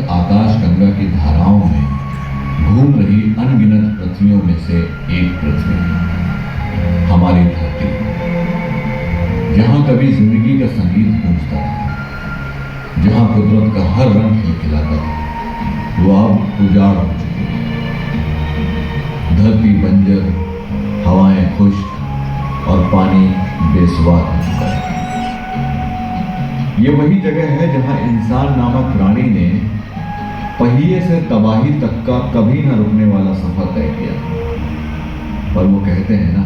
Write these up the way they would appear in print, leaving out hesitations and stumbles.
अनंत आकाश गंगा की धाराओं में घूम रही अनगिनत पृथ्वियों में से एक पृथ्वी, हमारी धरती, जहां कभी जिंदगी का संगीत गूंजता था, जहां कुदरत का हर रंग खिलखिलाता था, वो अब उजाड़ हो चुकी है। धरती बंजर, हवाएं खुश्क और पानी बेस्वाद हो चुका है। ये वही जगह है जहां इंसान नामक प्राणी ने पहिए से तबाही तक का कभी न रुकने वाला सफर तय किया। पर वो कहते हैं ना,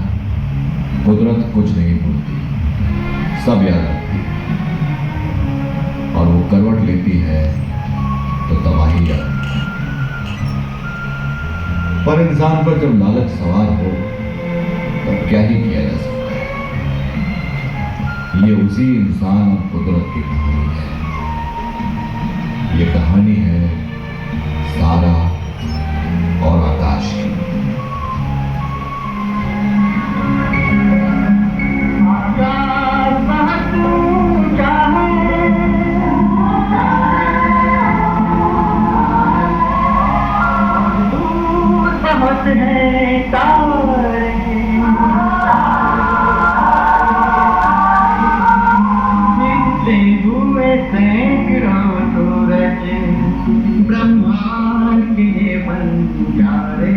कुदरत कुछ नहीं भूलती, सब याद रखती है, और वो करवट लेती है तो तबाही याद। पर इंसान पर जब लालच सवार हो तब क्या ही किया जा सकता है। ये उसी इंसान और कुदरत की कहानी है। ये कहानी है सारा और आकाश की। ब्रह्मांड के बंजारे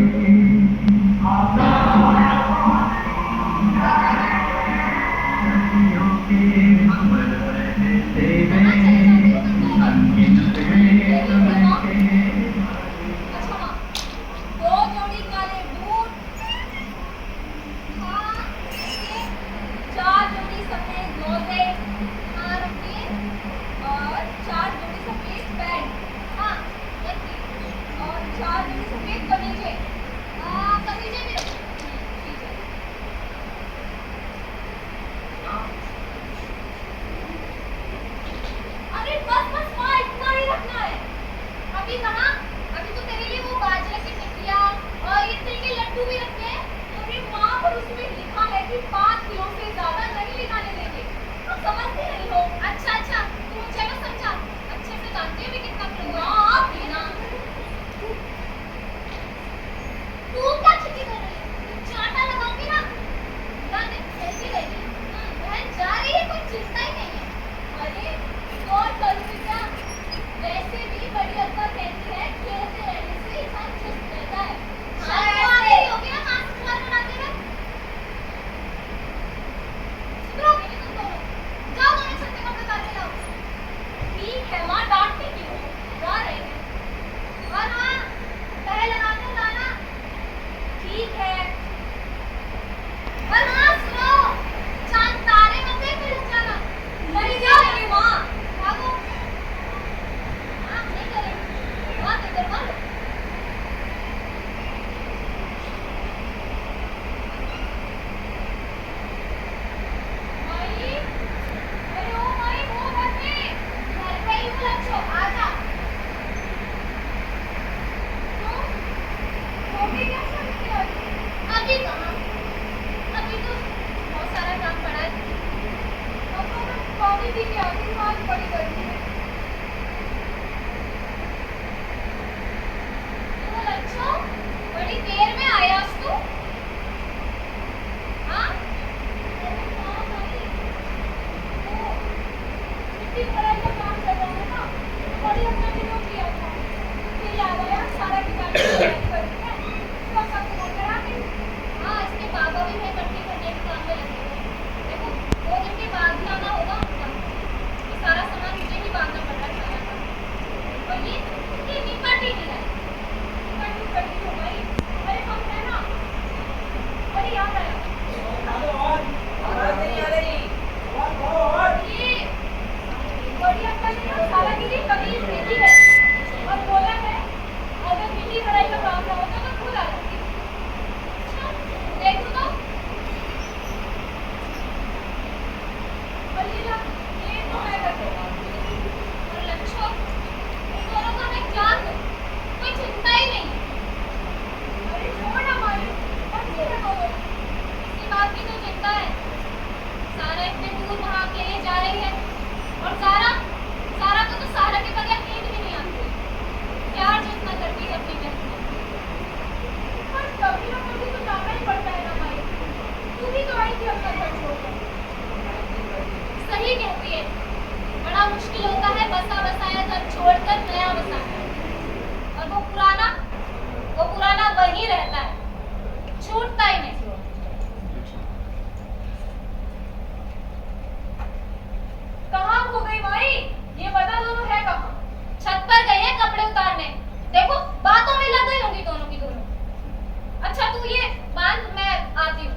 अच्छा तू ये बांध, मैं आती हूँ,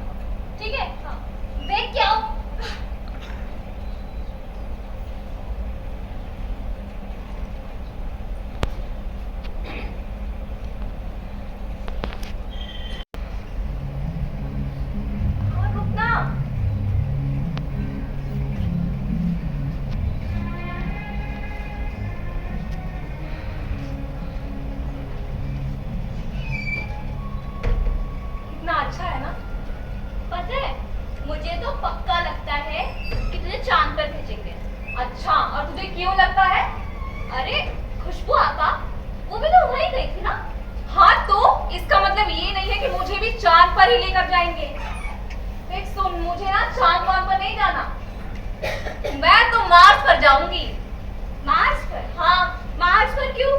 ठीक है? हाँ, देख क्या हो। हाँ, रुकना। कितना अच्छा है ना? पता है, मुझे तो पक्का लगता है कि तुझे चांद पर भेजेंगे। अच्छा, और तुझे क्यों लगता है? अरे खुशबू आपा, वो भी तो वहीं गई थी ना? हाँ, तो इसका मतलब ये नहीं है कि मुझे भी चांद पर ही लेकर जाएंगे। देख सुन, मुझे ना चांद वांद पर नहीं जाना, मैं तो मार्स पर जाऊंगी। मार्स पर? हाँ, मार्स पर क्यों?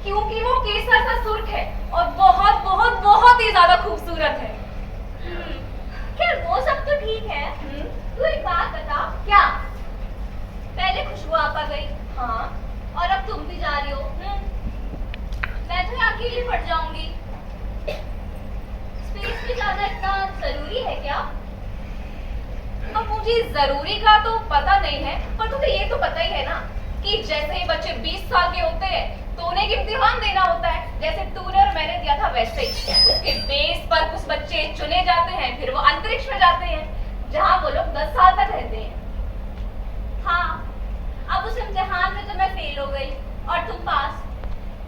क्योंकि वो केसर सा सुर्ख है और बहुत बहुत बहुत ही ज्यादा खूबसूरत है। खैर वो सब तो ठीक है। तू एक बात बता। क्या? पहले खुशबू आपा गई, हाँ, और अब तुम भी जा रही हो। मैं तो यहाँ अकेली पड़ जाऊंगी। स्पेस में जाना इतना जरूरी है क्या? अब मुझे जरूरी का तो पता नहीं है, पर तुझे ये तो पता ही है ना कि जैसे ही बच्चे 20 साल के होते हैं तो उन्हें एक इम्तिहान देना होता है, जैसे तूने और मैंने दिया था वैसे ही। उसके बेस पर कुछ बच्चे चुने जाते हैं, फिर वो अंतरिक्ष में जाते हैं जहाँ वो लोग 10 साल तक रहते हैं। हाँ, अब उस इम्तिहान में तो मैं फेल हो गई और तुम पास।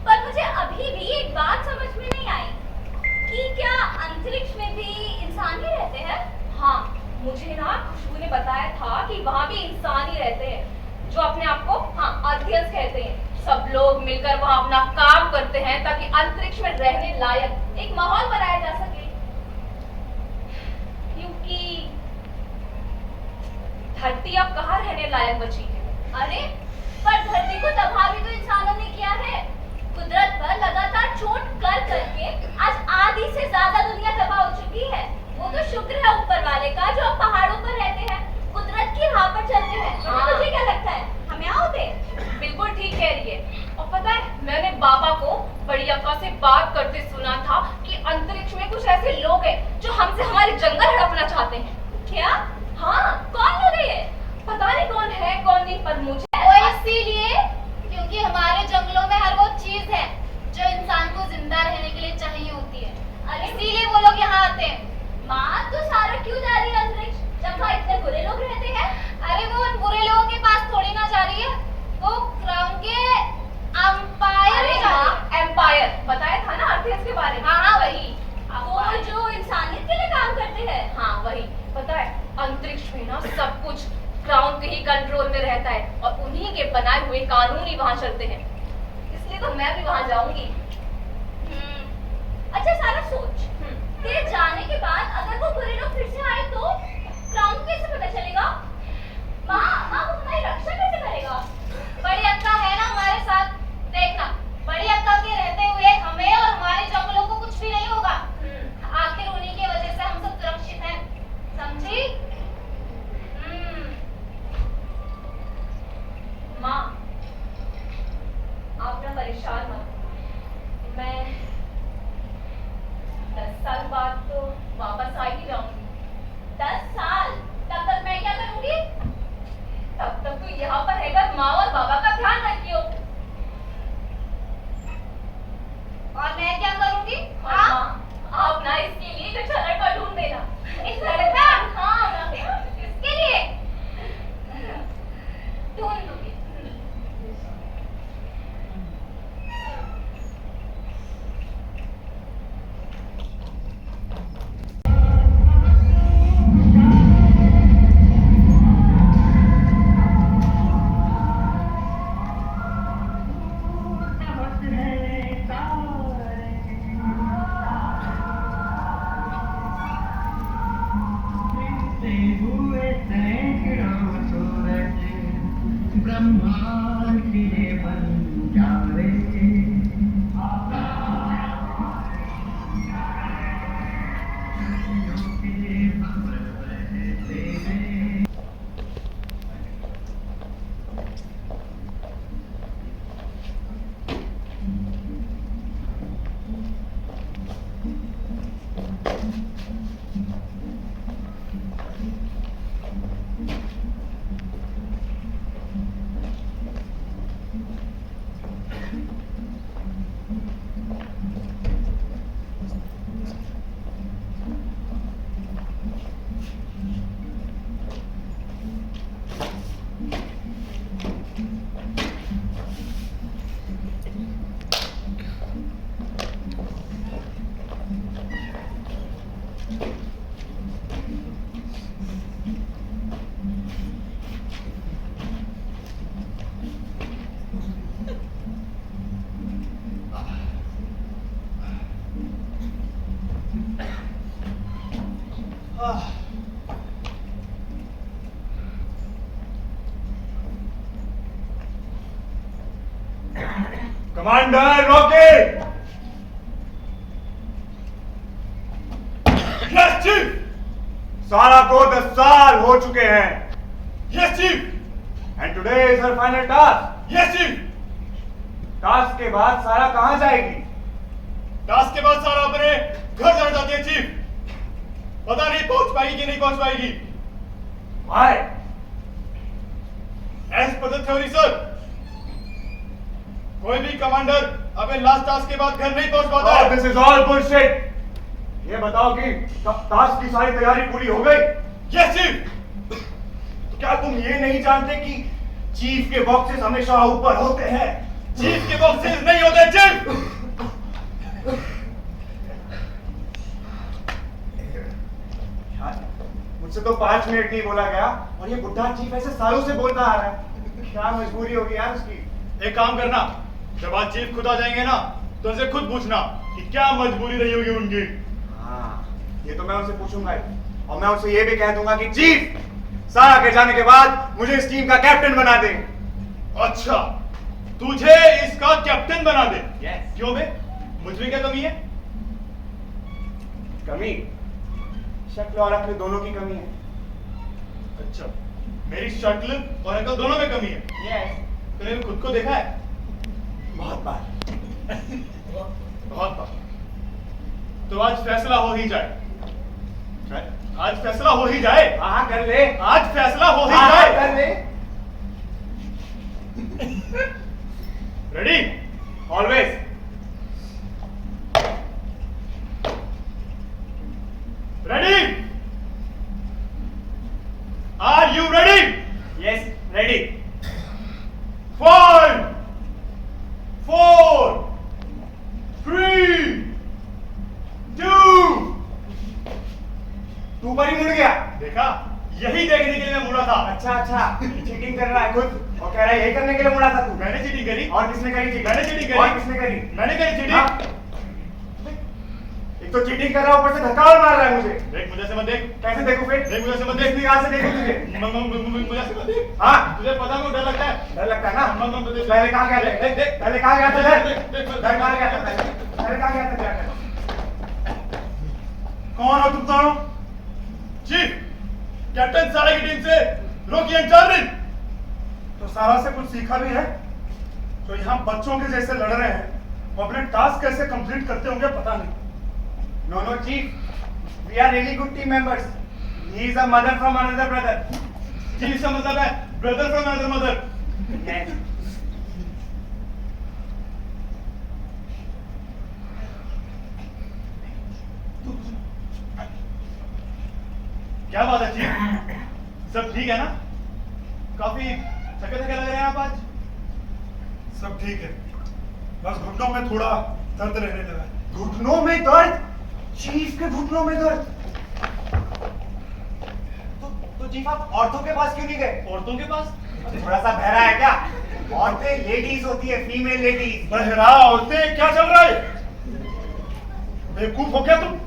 पर मुझे अभी भी एक बात समझ में नहीं आई कि क्या अंतरिक्ष में भी इंसान ही रहते हैं? हाँ, मुझे ना खुशबू ने बताया था कि वहाँ भी इंसान ही रहते हैं जो अपने आप को अर्थियंस कहते हैं। सब लोग मिलकर वहाँ अपना काम करते हैं ताकि अंतरिक्ष में रहने लायक एक माहौल बनाया जा सके, क्योंकि धरती अब कहाँ रहने लायक बची है। अरे पर धरती को तबाह भी तो इंसानों ने किया है। कुदरत पर लगातार चोट कर करके आज आधी से ज्यादा दुनिया तबाह हो चुकी है। वो तो शुक्र है ऊपर वाले का जो अब पहाड़ों पर रहते हैं, कुदरत की राह पर चलते हैं। तुझे क्या लगता है, हम यहाँ होते? बिल्कुल ठीक कह रही है। और पता है, मैंने बाबा को बड़ी अक्का से बात करते सुना था कि अंतरिक्ष में कुछ ऐसे लोग हैं जो हमसे हमारे जंगल हड़पना चाहते हैं। क्या? हाँ, कौन लोग है ये? पता नहीं कौन है कौन नहीं, पर मुझे वो इसीलिए क्योंकि हमारे जंगलों में हर वो चीज है जो इंसान को जिंदा रहने के लिए चाहिए होती है। अरे इसीलिए वो लोग यहाँ आते हैं। माँ तो सारा क्यों जा रही है अंतरिक्ष जब वहाँ इतने बुरे लोग रहते हैं? अरे वो उन बुरे लोगों के पास थोड़ी ना जा रही है, वो क्राउन के एम्पायर में जा रही है। एम्पायर बताया था ना अर्थियंस के बारे में। हाँ वही, वो जो इंसानियत के लिए काम करते हैं। हाँ वही। पता है, अंतरिक्ष में ना सब कुछ क्राउन के ही कंट्रोल में रहता है और उन्हीं के बनाए हुए कानून ही वहाँ चलते हैं, इसलिए तो मैं भी वहाँ जाऊंगी। अच्छा सारा सोच, तेरे जाने के बाद अगर वो बुरे लोग फिर से आए तो क्राउन को कैसे पता चलेगा? माँ वो हमारी रक्षा कैसे करेगा? बड़ी अक्का है ना हमारे साथ। देखना, बड़ी अक्का के रहते हुए हमें और हमारे जंगलों को कुछ भी नहीं होगा। आखिर उन्हीं की वजह से हम सब सुरक्षित हैं, समझी? माँ आप ना परेशान मत, मैं 10 साल बाद तो वापस आ ही जाऊंगी। Commander rocket. Yes chief. सारा को 10 साल हो चुके हैं। Yes chief. And today is her final task. Yes chief. Task के बाद सारा कहां जाएगी? टास्क के बाद सारा अपने घर जाना चाहती है चीफ। पता नहीं पहुंच पाएगी कि नहीं पहुंच पाएगी। Why? As per the theory sir, कोई भी कमांडर अपने लास्ट टास्क के बाद घर नहीं पहुंच पाता है। This is all bullshit. ये बताओ कि टास्क की सारी तैयारी पूरी हो गई? Yes chief. तो क्या तुम ये नहीं जानते कि चीफ के बॉक्सेस हमेशा ऊपर होते हैं? चीफ के बॉक्सेस नहीं होते चीफ। यार, मुझसे तो 5 मिनट नहीं बोला गया और ये बुढ़ा चीफ ऐसे सालों से बोलता आ रहा है। क्या मजबूरी होगी यार उसकी? एक काम करना, जब आज चीफ खुद आ जाएंगे ना तो उनसे खुद पूछना कि क्या मजबूरी रही होगी उनकी। हाँ, ये तो मैं उनसे पूछूंगा ही। और मैं उनसे ये भी कह दूंगा कि चीफ सारा के जाने के बाद मुझे इस टीम का कैप्टन बना दे। अच्छा, तुझे इसका कैप्टन बना दे? Yes. क्यों बे, मुझमें क्या कमी है? कमी? शक्ल और अक्ल दोनों की कमी है। अच्छा, मेरी शक्ल और अकल दोनों में कमी है। यस। तूने खुद को देखा है? बहुत बार। बहुत बार। तो आज फैसला हो ही जाए। आज फैसला हो ही जाए। हाँ कर ले। आज फैसला हो ही हाँ, जाए। कर ले। Ready? Always. Ready? Are you ready? Yes, ready. 5 4 3 2। तू ऊपर ही मुड़ गया। देखा, यही देखने के लिए मैं मुड़ा था। अच्छा, चीटिंग कर रहा है खुद और कह रहा है यही करने के लिए मुड़ा था तू। मैंने चीटिंग करी। और किसने करी चीटिंग? मैंने चीटिंग करी। और किसने करी? मैंने करी चीटिंग। हाँ? एक तो चीटिंग कर रहा है, ऊपर से धक्का और मार रहा है मुझे। देख, मुझे से मत देख। कैसे देखूं फिर? देख, मुझे से मत देख देख। यहाँ से देखूं तुझे। मुझे से मत देख। हाँ? तुझे पता है डर लगता है। डर लगता है ना? देख। पहले कहाँ गया था? देख, देख। पहले कहाँ गया था? डर देख, देख, देख। डर कहाँ गया था पहले? पहले कहाँ गया था जाकर? कौन हो तुम दोनों? चीफ, कैप्टन सारा की टीम से रोकी इंचार्ज। तो सारा से कुछ सीखा भी है? तो यहाँ बच्चों के जैसे लड़ रहे हैं, वो अपने टास्क कैसे कंप्लीट करते होंगे पता नहीं। No, chief. We are really good team members. He is a mother from another brother. जी, इसका मतलब है brother from another mother. Yes. क्या बात है चीफ? सब ठीक है ना? काफी थके थके लग रहे हैं आप आज। सब ठीक है, बस घुटनों में थोड़ा दर्द रहने लगा है। घुटनों में दर्द? चीफ के घुटनों में दर्द? तो चीफ आप औरतों के पास क्यों नहीं गए? औरतों के पास? थोड़ा सा बहरा है क्या? औरतें लेडीज होती है, फीमेल लेडीज। बहरा औरतें क्या चल रहा है? बेवकूफ हो क्या तुम?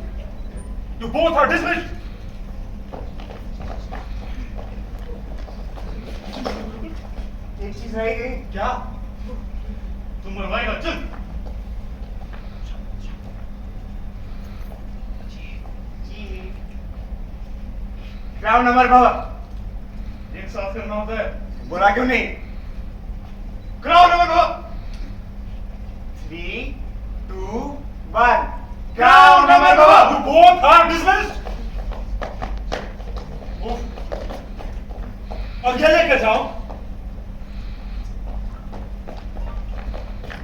You both are dismissed. एक चीज रह गई। क्या? तुम मरवाएगा? चल। ग्राउंड नंबर भवर। एक साथ करना होता है। बोला क्यों नहीं? ग्राउंड नंबर भवर। 3, 2, 1। ग्राउंड नंबर भवर। You both are dismissed. और ये लेके जाओ।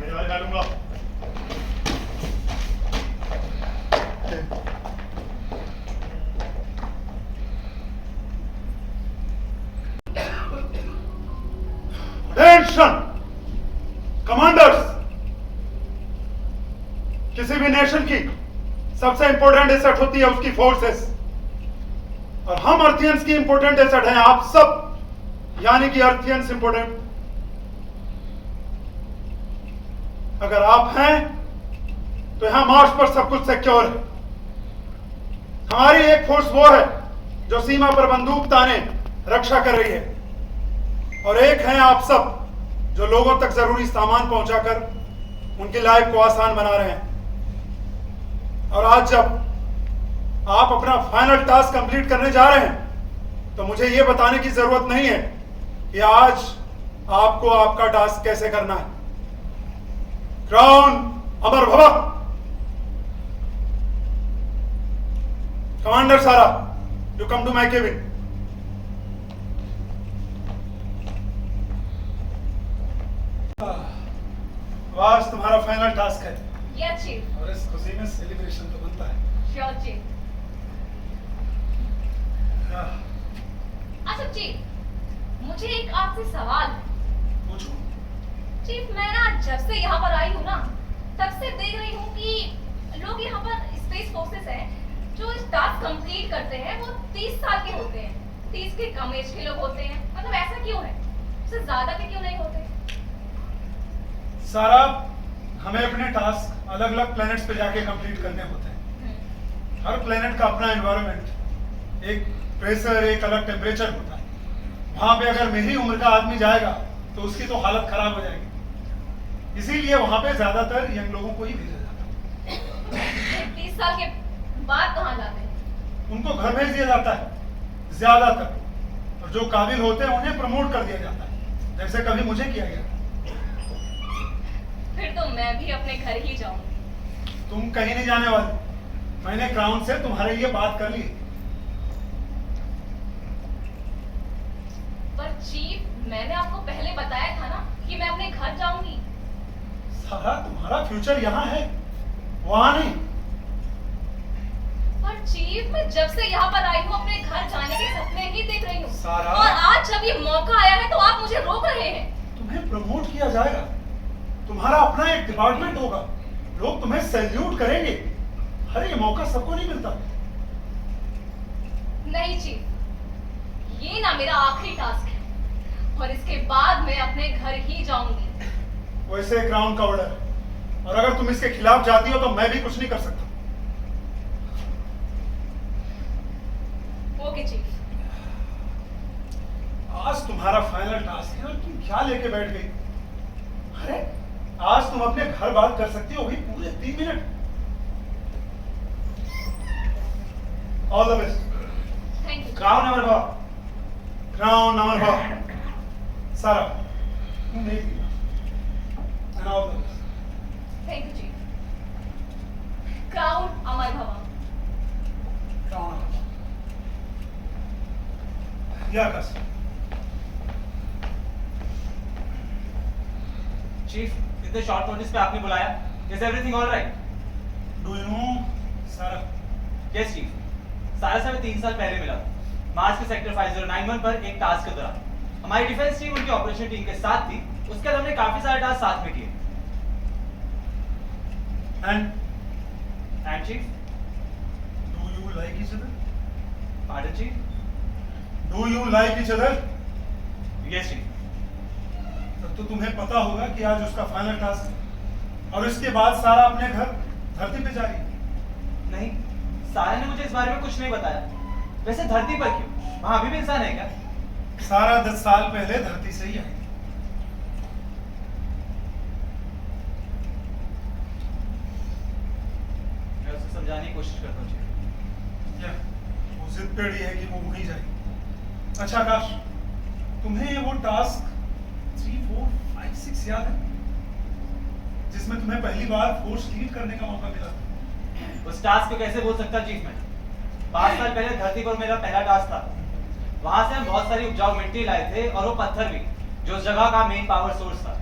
मेरे वाले डालूंगा। Attention, commanders. किसी भी नेशन की सबसे इंपॉर्टेंट एसेट होती है उसकी फोर्सेस, और हम अर्थियंस की इंपॉर्टेंट एसेट हैं आप सब, यानी कि अर्थियंस इंपॉर्टेंट। अगर आप हैं तो यहां मार्स पर सब कुछ सिक्योर है। हमारी एक फोर्स वो है जो सीमा पर बंदूक ताने रक्षा कर रही है, और एक हैं आप सब जो लोगों तक जरूरी सामान पहुंचाकर उनकी लाइफ को आसान बना रहे हैं। और आज जब आप अपना फाइनल टास्क कंप्लीट करने जा रहे हैं तो मुझे यह बताने की जरूरत नहीं है कि आज आपको आपका टास्क कैसे करना है। क्राउन अमर भवा। Commander Sara, you come to my cabin. आज तुम्हारा फाइनल टास्क है यस चीफ। और इस खुशी में सेलिब्रेशन तो बनता है। Sure chief. हाँ, अच्छा चीफ, मुझे एक आपसे सवाल है। पूछो। चीफ, मैं ना जब से यहाँ पर आई हूँ ना, तब से देख रही हूँ कि लोग यहाँ पर स्पेस फोर्सेस हैं जो इस टास्क कंप्लीट करते हैं वो 30 साल के होते हैं, 30 के कम एज के लोग होते हैं। मतलब ऐसा क्यों है? उससे ज्यादा के क्यों नहीं होते? सारा, हमें अपने टास्क अलग अलग प्लैनेट्स पे जाके कंप्लीट करने होते हैं। हर प्लैनेट का अपना एनवायरनमेंट, एक प्रेशर, एक अलग टेम्परेचर होता है। वहां पे अगर मेरी उम्र का आदमी जाएगा तो उसकी तो हालत खराब हो जाएगी। इसीलिए वहां पे ज्यादातर यंग लोगों को ही भेजा जाता है। 30 साल के बाद कहाँ जाते हैं? उनको घर भेज दिया जाता है ज्यादातर, और जो काबिल होते हैं उन्हें प्रमोट कर दिया जाता है, जैसे कभी मुझे किया गया। फिर तो मैं भी अपने घर ही जाऊंगी। तुम कहीं नहीं जाने वाली। मैंने क्राउन से तुम्हारे लिए बात कर ली। पर चीफ, मैंने आपको पहले बताया था ना कि मैं अपने घर जाऊंगी। सारा, तुम्हारा फ्यूचर यहाँ है, वहां नहीं। पर चीफ, मैं जब से यहाँ पर आई हूँ अपने घर जाने के सपने ही देख रही हूँ। सारा। और आज जब ये मौका आया है तो आप मुझे रोक रहे हैं। तुम्हें प्रमोट किया जाएगा, तुम्हारा अपना एक डिपार्टमेंट होगा, लोग तुम्हें सैल्यूट करेंगे। अरे ये मौका सबको नहीं मिलता। नहीं चीफ, ये ना मेरा आखिरी टास्क है और इसके बाद मैं अपने घर ही जाऊंगी। वैसे क्राउन का ऑर्डर है, और अगर तुम इसके खिलाफ जाती हो तो मैं भी कुछ नहीं कर सकता। Okay chief. आज तुम्हारा फाइनल टास्क है और तुम क्या लेके बैठ गई? अरे आज तुम अपने घर बात कर सकती हो, भी पूरे 3 minute. All the best. Thank you. Crown number 4। Crown number 4। Sara, तुम नहीं पीना। And all the best. Thank you chief. Crown अमर भवा। Crown number 4। या आकाश। चीफ, इतने शॉर्ट नोटिस पे आपने बुलाया। Is everything all right? Do you know Sara? Yes chief, Sara से मैं 3 साल पहले मिला था, मार्स के सेक्टर 5091 पर एक टास्क के दौरान। हमारी डिफेंस टीम उनकी ऑपरेशन टीम के साथ थी। उसके बाद हमने काफी सारे टास्क साथ में किए। And chief, do you like each other? Pardon chief? Do you like each other? Yes chief. तब तो तुम्हें पता होगा कि आज उसका फाइनल टास्क है, और इसके बाद सारा अपने घर धरती पे जा रही है। नहीं, सारा ने मुझे इस बारे में कुछ नहीं बताया। वैसे धरती पर क्यों? वहां अभी भी इंसान है क्या? सारा 10 साल पहले धरती से ही आई। मैं उसे समझाने की कोशिश करता हूँ। वो जिद पे अड़ी है कि वो वहीं जाए। अच्छा आकाश, तुम्हें वो टास्क 3, 4, 5, 6 याद है, जिसमें तुम्हें पहली बार फोर्स लीड करने का मौका मिला? उस टास्क को कैसे बोल सकता चीफ? मैं 5 साल पहले धरती पर मेरा पहला टास्क था। वहां से हम बहुत सारी उपजाऊ मिट्टी लाए थे, और वो पत्थर भी, जो उस जगह का मेन पावर सोर्स था,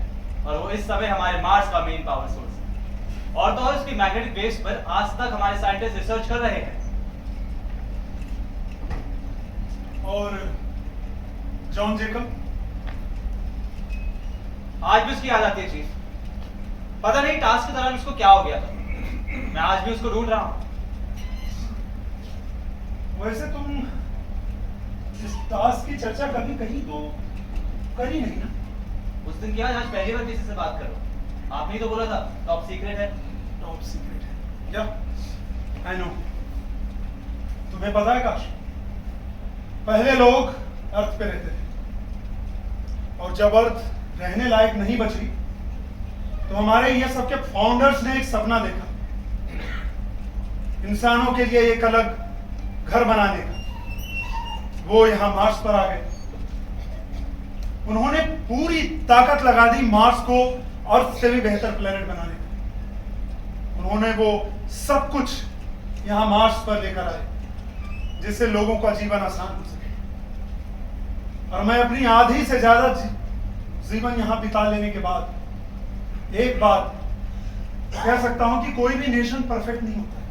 और वो इस समय हमारे मार्स का मेन पावर सोर्स है। और तो और उसकी मैग्नेटिक वेव्स पर आज तक हमारे साइंटिस्ट रिसर्च कर रहे हैं। और जॉन जेकब? आज भी उसकी याद आती है चीफ। पता नहीं टास्क के दौरान उसको क्या हो गया था। मैं आज भी उसको ढूंढ रहा हूँ। वैसे तुम इस टास्क की चर्चा कभी कहीं तो करी नहीं ना? उस दिन क्या, आज पहली बार किसी से बात कर रहा हूँ। आपने ही तो बोला था टॉप सीक्रेट है। टॉप सीक्रेट है क्या? I know. तुम्हें पता है काश, पहले लोग अर्थ पे रहते थे और जब अर्थ रहने लायक नहीं बची तो हमारे ये सबके फाउंडर्स ने एक सपना देखा, इंसानों के लिए एक अलग घर बनाने का। वो यहां मार्स पर आ गए। उन्होंने पूरी ताकत लगा दी मार्स को अर्थ से भी बेहतर प्लेनेट बनाने का। उन्होंने वो सब कुछ यहां मार्स पर लेकर आए जिससे लोगों का जीवन आसान हो सके। और मैं अपनी आधी से ज्यादा जीवन यहां बिता लेने के बाद एक बात कह सकता हूं कि कोई भी नेशन परफेक्ट नहीं होता है।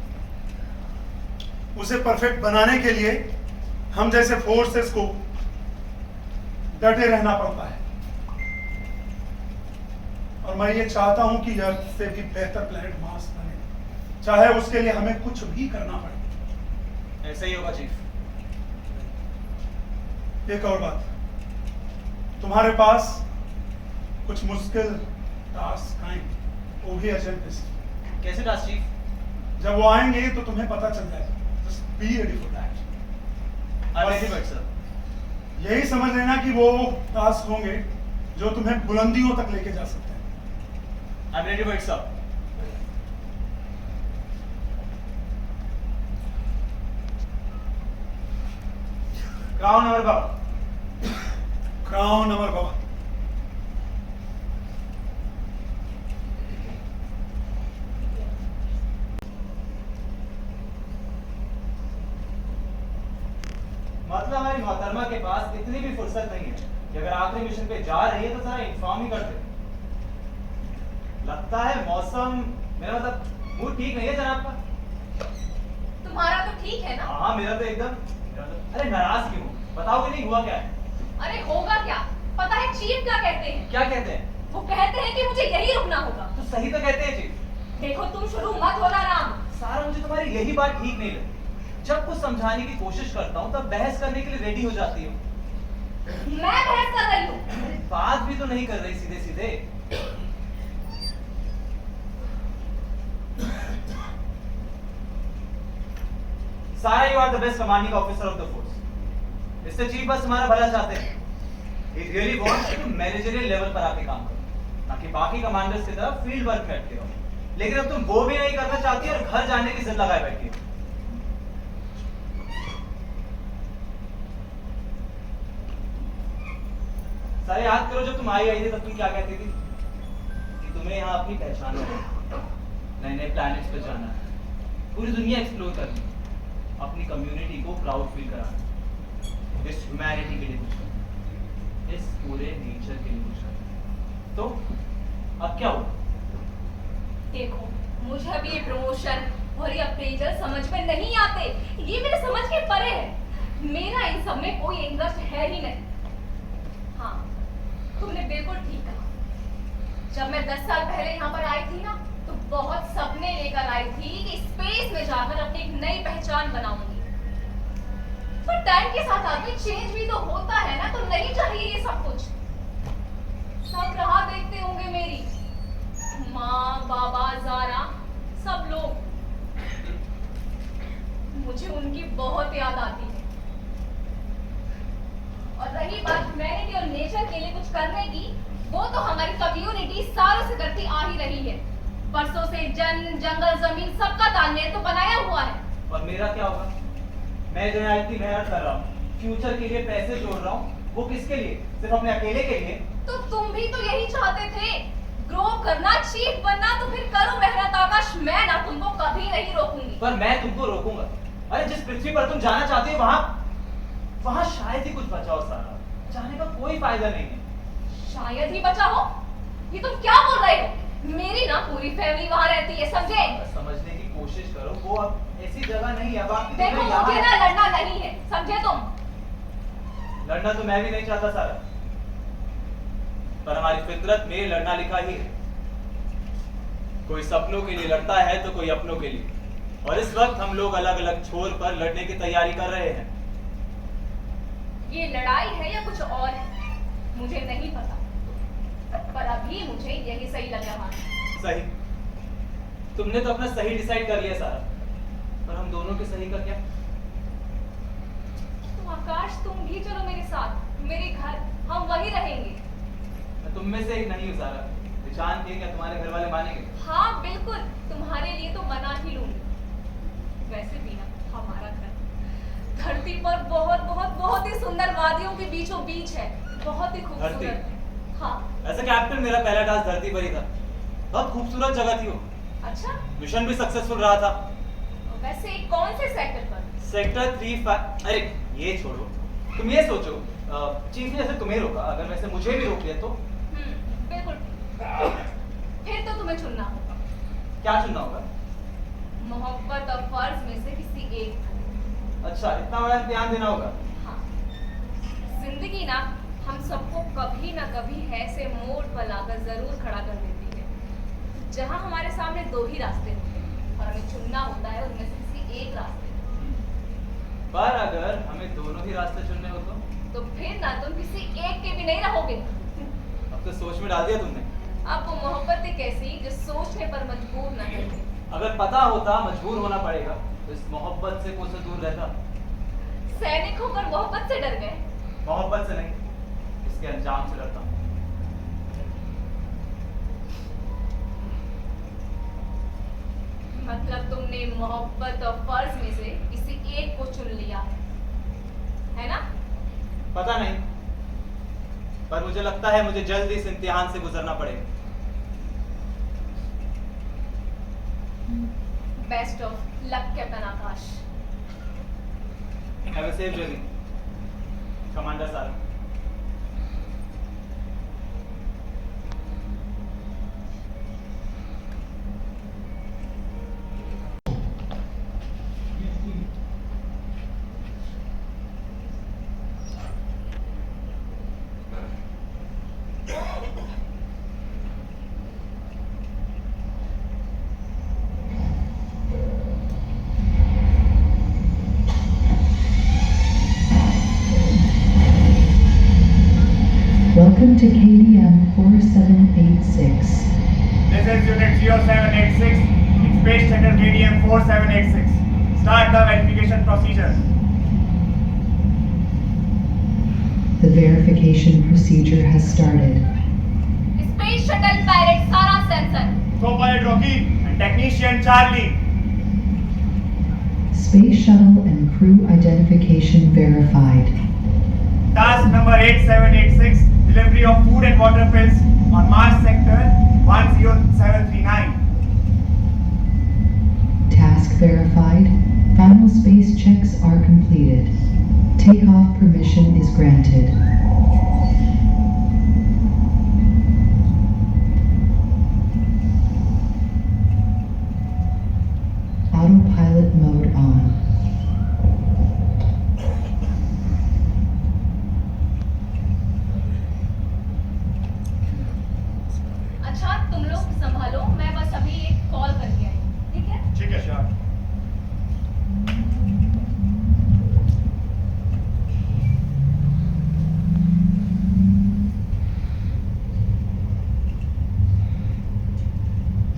उसे परफेक्ट बनाने के लिए हम जैसे फोर्सेस को डटे रहना पड़ता है। और मैं ये चाहता हूं कि अर्थ से भी बेहतर प्लेनेट मार्स बने, चाहे उसके लिए हमें कुछ भी करना पड़े। ऐसा ही होगा चीफ। एक और बात, तुम्हारे पास कुछ मुश्किल टास्क आएंगे, वो भी एजेंट से। कैसे टास्क चीफ? जब वो आएंगे तो तुम्हें पता चल जाएगा। Just be ready for that. Sir, यही समझ लेना कि वो टास्क होंगे जो तुम्हें बुलंदियों तक लेके जा सकते हैं। I am ready for it sir. Crown अमर बाबा। क्राउन अमर बाबा। मतलब हमारी मोहतरमा के पास इतनी भी फुर्सत नहीं है कि अगर आखिरी मिशन पे जा रही है तो सारा इन्फॉर्म ही कर दे। लगता है मौसम, मेरा मतलब मूड ठीक नहीं है जनाब का। तुम्हारा तो ठीक है ना? हाँ मेरा तो एकदम। अरे नाराज क्यों? बताओगे नहीं हुआ क्या है? अरे होगा क्या? पता है चीफ क्या कहते हैं? क्या कहते हैं? वो कहते हैं कि मुझे यही रुकना होगा। तो सही तो कहते हैं चीफ। देखो तुम शुरू मत होना राम। सारा मुझे तुम्हारी यही बात ठीक नहीं लगी। जब कुछ समझाने की कोशिश करता हूँ तब बहस करने के लिए रेडी हो जाती हो। मैं बहस कर रही हूँ? बात भी तो नहीं कर रही सीधे सीधे। Sara you are the best commanding officer of the force. इससे चीफ बस हमारा भला चाहते हैं। He really wants you to managerial level पर आके काम करो ताकि बाकी कमांडर्स की तरह फील्ड वर्क में अटके रहो। लेकिन अब तुम वो भी नहीं करना चाहती और घर जाने की जिद लगाए बैठी हो। सारे याद करो जब तुम आई थी तब तुम क्या कहती थी कि तुम्हें यहाँ अपनी पहचान है, नए नए प्लैनेट्स पे जाना है, पूरी दुनिया एक्सप्लोर करनी है, अपनी कम्युनिटी को प्राउड फील कराना, इस ह्यूमैनिटी के लिए कुछ करना, इस पूरे नेचर के लिए कुछ करना। तो अब क्या हुआ? देखो मुझे अब ये प्रमोशन और ये अप्रेजल समझ में नहीं आते। ये मेरे समझ के परे है। मेरा इन सब में कोई इंटरेस्ट है ही नहीं। हाँ तुमने बिल्कुल ठीक कहा। जब मैं 10 साल पहले यहाँ पर आई थी ना तो बहुत सपने लेकर आई थी कि स्पेस में जाकर अपनी एक नई पहचान बनाऊंगी। पर टाइम के साथ आदमी चेंज भी तो होता है ना, तो नहीं चाहिए ये सब कुछ। सब राह देखते होंगे मेरी, माँ बाबा ज़ारा सब लोग। मुझे उनकी बहुत याद आती है। और रही बात ह्यूमैनिटी और नेचर के लिए कुछ करने की, वो तो हमारी कम्युनिटी सालों से करती आ ही रही है। बरसों से जंगल जमीन सबका तालमेल तो बनाया हुआ है। और मेरा क्या होगा? मैं जो है इतनी मेहनत कर रहा हूँ, फ्यूचर के लिए पैसे जोड़ रहा हूँ, वो किसके लिए? सिर्फ अपने अकेले के लिए? तो तुम भी तो यही चाहते थे, ग्रो करना, चीफ बनना, तो फिर करो मेहनत आकाश। मैं ना तुमको कभी नहीं रोकूंगी। पर मैं तुमको रोकूंगा। अरे जिस पृथ्वी पर तुम जाना चाहते हो वहाँ शायद ही कुछ बचा हो सारा। जाने का कोई फायदा नहीं है। शायद ही बचा हो? ये तुम क्या बोल रहे हो? मेरी ना पूरी फैमिली वहाँ रहती है, समझे? समझने की कोशिश करो, वो अब ऐसी जगह नहीं है। अब आपकी देखो मुझे ना लड़ना नहीं है, समझे तुम? लड़ना तो मैं भी नहीं चाहता सारा, पर हमारी फितरत में लड़ना लिखा ही है। कोई सपनों के लिए लड़ता है तो कोई अपनों के लिए। और इस वक्त हम लोग अलग अलग छोर पर लड़ने की तैयारी कर रहे हैं। ये लड़ाई है या कुछ और है मुझे नहीं पता, पर अभी मुझे यही सही लग रहा है। सही? तुमने तो अपना सही डिसाइड कर लिया सारा, पर हम दोनों के सही का क्या? आकाश तुम भी चलो मेरे साथ, मेरे घर, हम वहीं रहेंगे। मैं तुम में से एक नहीं हूँ सारा। पहचान के क्या तुम्हारे घर वाले मानेंगे? हाँ बिल्कुल, तुम्हारे लिए तो मना ही लूंगी। वैसे भी ना हमारा घर धरती पर बहुत बहुत बहुत ही सुंदर वादियों के बीचों बीच है, बहुत ही खूबसूरत है। हाँ। ऐसा कैप्टन, मेरा पहला टास्क धरती पर ही था। बहुत खूबसूरत जगह थी वो। अच्छा, मिशन भी सक्सेसफुल रहा था। वैसे कौन से सेक्टर पर? सेक्टर 3 अरे ये छोड़ो, तुम ये सोचो चीफ ने जैसे तुम्हें रोका, अगर वैसे मुझे भी रोक लिया तो? बिल्कुल। फिर तो तुम्हें चुनना होगा। क्या चुनना होगा? मोहब्बत और फर्ज में से किसी एक को। अच्छा, इतना बड़ा ध्यान देना होगा। हाँ। जिंदगी ना हम सबको कभी ना कभी ऐसे मोड़ पर लाकर जरूर खड़ा कर देती है जहाँ हमारे सामने दो ही रास्ते होते हैं और हमें चुनना होता है उनमें से किसी एक रास्ते। पर अगर हमें दोनों ही रास्ते चुनने हो तो फिर ना तुम किसी एक के भी नहीं रहोगे। अब तो सोच में डाल दिया तुमने। अब वो मोहब्बत एक ऐसी जो सोचने पर मजबूर न करे। अगर पता होता मजबूर होना पड़ेगा तो इस मोहब्बत से कोई दूर रहता। सैनिक होकर मोहब्बत से डर गए। मोहब्बत से नहीं, इसके अंजाम से डरता हूँ। मतलब तुमने मोहब्बत और फर्ज में से किसी एक को चुन लिया है ना? पता नहीं, पर मुझे लगता है मुझे जल्द इस इम्तिहान से गुजरना पड़ेगा। Best of luck captain Akash. Have a safe journey commander सारा। Welcome to KDM 4786. This is Unit 0786, in Space Shuttle KDM 4786. Start the verification procedure. The verification procedure has started. Space shuttle pilot सारा sanction. Co-pilot Rocky and technician Charlie. Space shuttle and crew identification verified. Task number 8786, delivery of food and water pills on Mars sector 10739. Task verified. Final space checks are completed. Takeoff permission is granted. Autopilot mode on. अच्छा तुम लोग संभालो, मैं बस अभी एक call करके आई, ठीक है? ठीक है श्योर।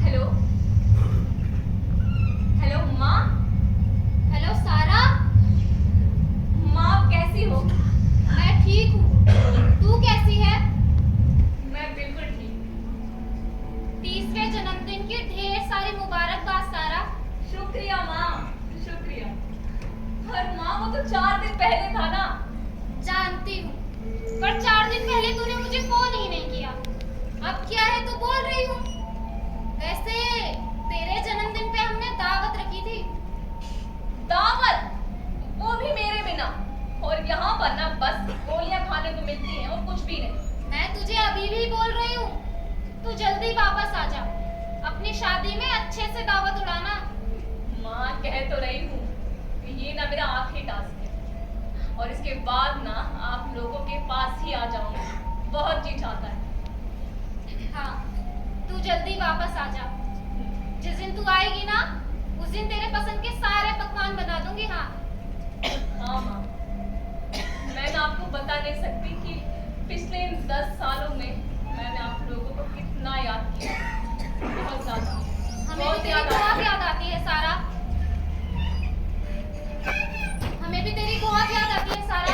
हेलो हेलो माँ। हेलो सारा, माँ आप कैसी हो? मैं ठीक हूँ। तू कैसी है? मैं बिल्कुल ठीक। 30वें जन्मदिन की ढेर सारी मुबारकबाद सारा। शुक्रिया माँ, शुक्रिया। पर माँ वो तो 4 दिन पहले था ना। जानती हूँ, पर 4 दिन पहले तूने मुझे फोन ही नहीं किया। अब क्या है तो बोल रही हूँ। वैसे तेरे जन्मदिन पे हमने दावत रखी थी। दावत? वो भी मेरे बिना। और यहाँ पर ना बस गोलियां खाने को मिलती हैं और कुछ भी नहीं। मैं तुझे अभी भी बोल रही हूँ, तू जल्दी वापस आ जा। अपनी शादी में अच्छे से दावत उड़ाना। माँ कह तो रही हूँ कि ये ना मेरा आखिरी टास्क है और इसके बाद ना आप लोगों के पास ही आ जाऊंगी। बहुत जी चाहता है। हाँ, तू जल्दी वापस आ जा। जिस दिन तू आएगी ना, उस दिन तेरे पसंद के सारे पकवान बना दूंगी। हाँ हाँ माँ, मैं ना आपको बता नहीं सकती कि पिछले इन 10 सालों में मैंने आप लोगों को कितना याद किया। बहुत ज्यादा। हमें भी बहुत तेरी याद बहुत आती है। याद आती है सारा। हमें भी तेरी बहुत याद आती है सारा।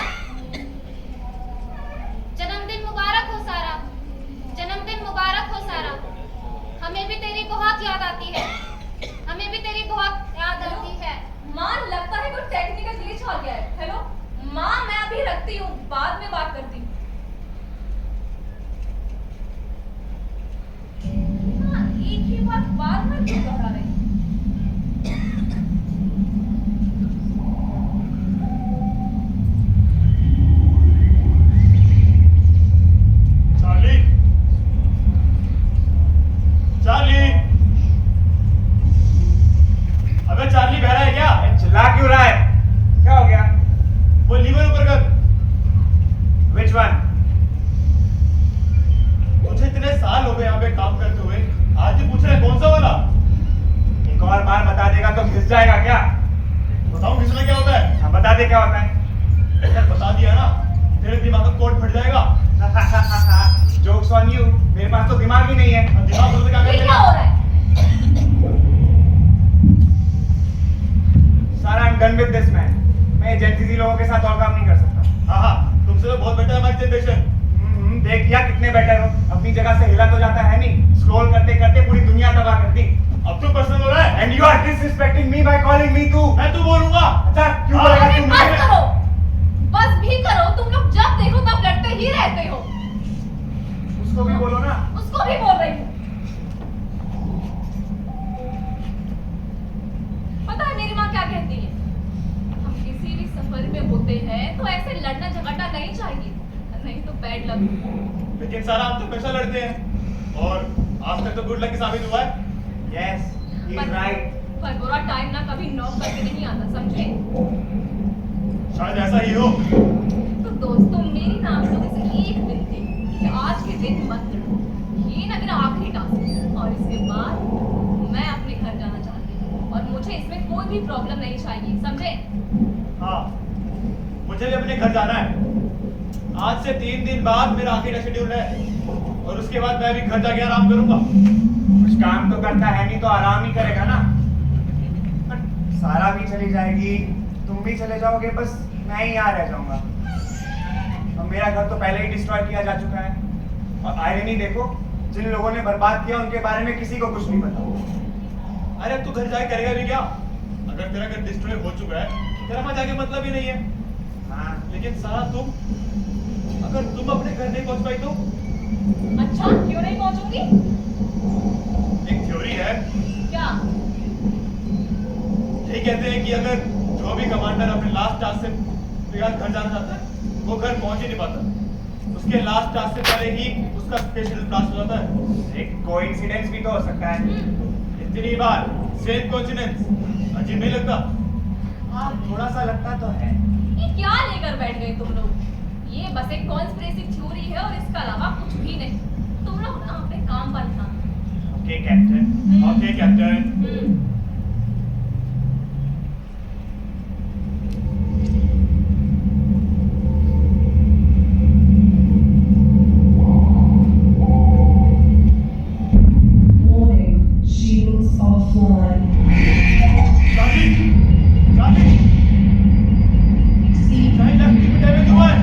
बार क्यों दोहरा रही हो? चार्ली, चार्ली, अबे चार्ली बहरा है क्या? चिल्ला क्यों रहा है? क्या हो गया? वो लीवर ऊपर कर। Which one? मुझे इतने साल हो गए यहाँ पे काम करते हुए, आज ही पूछ रहे हैं कौन सा वाला? एक और बार बता देगा तो घिस जाएगा क्या? बताऊं किसमें क्या होता है? हाँ, बता दे क्या होता है। अगर बता दिया ना, तेरे दिमाग का कोड फट जाएगा। Jokes on you. मेरे पास तो दिमाग ही नहीं है। और दिमाग बोलते क्या ये करते क्या हो रहा है? सारा I'm done with this man. मैं जेंजी लोगों के साथ और काम नहीं कर सकता। हाँ हाँ, तुमसे तो बहुत बेटर है हमारी जनरेशन। देख लिया कितने बेटर हो। अपनी जगह से हिला तो जाता है नहीं। स्क्रॉल करते करते पूरी दुनिया तबाह कर दी। अब तो पर्सनल हो रहा है। And you are disrespecting me by calling me तू। मैं तू बोलूंगा। अच्छा क्यों हाँ, बोलेगा अरे तू बस मुझे? करो, बस भी करो। तुम लोग जब देखो तब लड़ते ही रहते हो। उसको भी बोलो ना। उसको भी बोल रही हूँ। पता है मेरी माँ क्या कहती है? हम किसी भी सफर में होते हैं तो ऐसे लड़ना झगड़ना नहीं चाहिए, नहीं तो बैड लक। लेकिन सारा हम तो हमेशा लड़ते हैं और आज तक तो गुड लक साबित हुआ है। Yes, he is right. पर बुरा टाइम ना कभी नॉक करके नहीं आता, समझे? शायद ऐसा ही हो। तो दोस्तों मेरी ना आप लोगों से एक विनती कि आज के दिन मत लड़ो। ये ना मेरा आखिरी टास्क है और इसके बाद मैं अपने घर जाना चाहती हूँ और मुझे इसमें कोई भी प्रॉब्लम नहीं चाहिए, समझे? हाँ, मुझे भी अपने घर जाना है। आज से 3 दिन बाद मेरा आखिरी शेड्यूल है और उसके बाद मैं भी घर जाके आराम करूंगा। कुछ काम तो करता है नहीं तो आराम ही करेगा ना। पर सारा भी चली जाएगी, तुम भी चले जाओगे, बस मैं ही यहाँ रह जाऊंगा। और मेरा घर तो पहले ही डिस्ट्रॉय किया जा चुका है। और आयरनी देखो, जिन लोगों ने बर्बाद किया उनके बारे में किसी को कुछ नहीं पता। अरे तू घर जाके करेगा भी क्या? अगर तेरा घर डिस्ट्रॉय हो चुका है, तेरा वहां जाके मतलब ही नहीं है। हाँ, लेकिन सारा तुम, अगर तुम अपने घर नहीं पहुंच पाई तो? अच्छा क्यों नहीं पहुंचूंगी? एक थ्योरी है, क्या? यही कहते हैं कि अगर जो भी कमांडर अपने लास्ट टास्क से बिना घर जाना चाहता है, वो घर पहुंच ही नहीं पाता। उसके लास्ट टास्क से पहले ही उसका स्पेशल ब्लास्ट हो जाता है। एक कोइंसिडेंस भी तो हो सकता है। इतनी बार सेम कोइंसिडेंस अजीब नहीं लगता? हाँ, थोड़ा सा लगता तो है। ये क्या लेकर बैठ गए तुम लोग? ये बस एक कॉन्स्पिरेसी थ्योरी है और इसके अलावा कुछ भी नहीं। तुम लोग ना अपने काम पर ध्यान दो। Okay captain. Okay captain. Warning, shields offline. Charlie, Charlie, चाहे लेफ्ट में डैमेज हुआ है।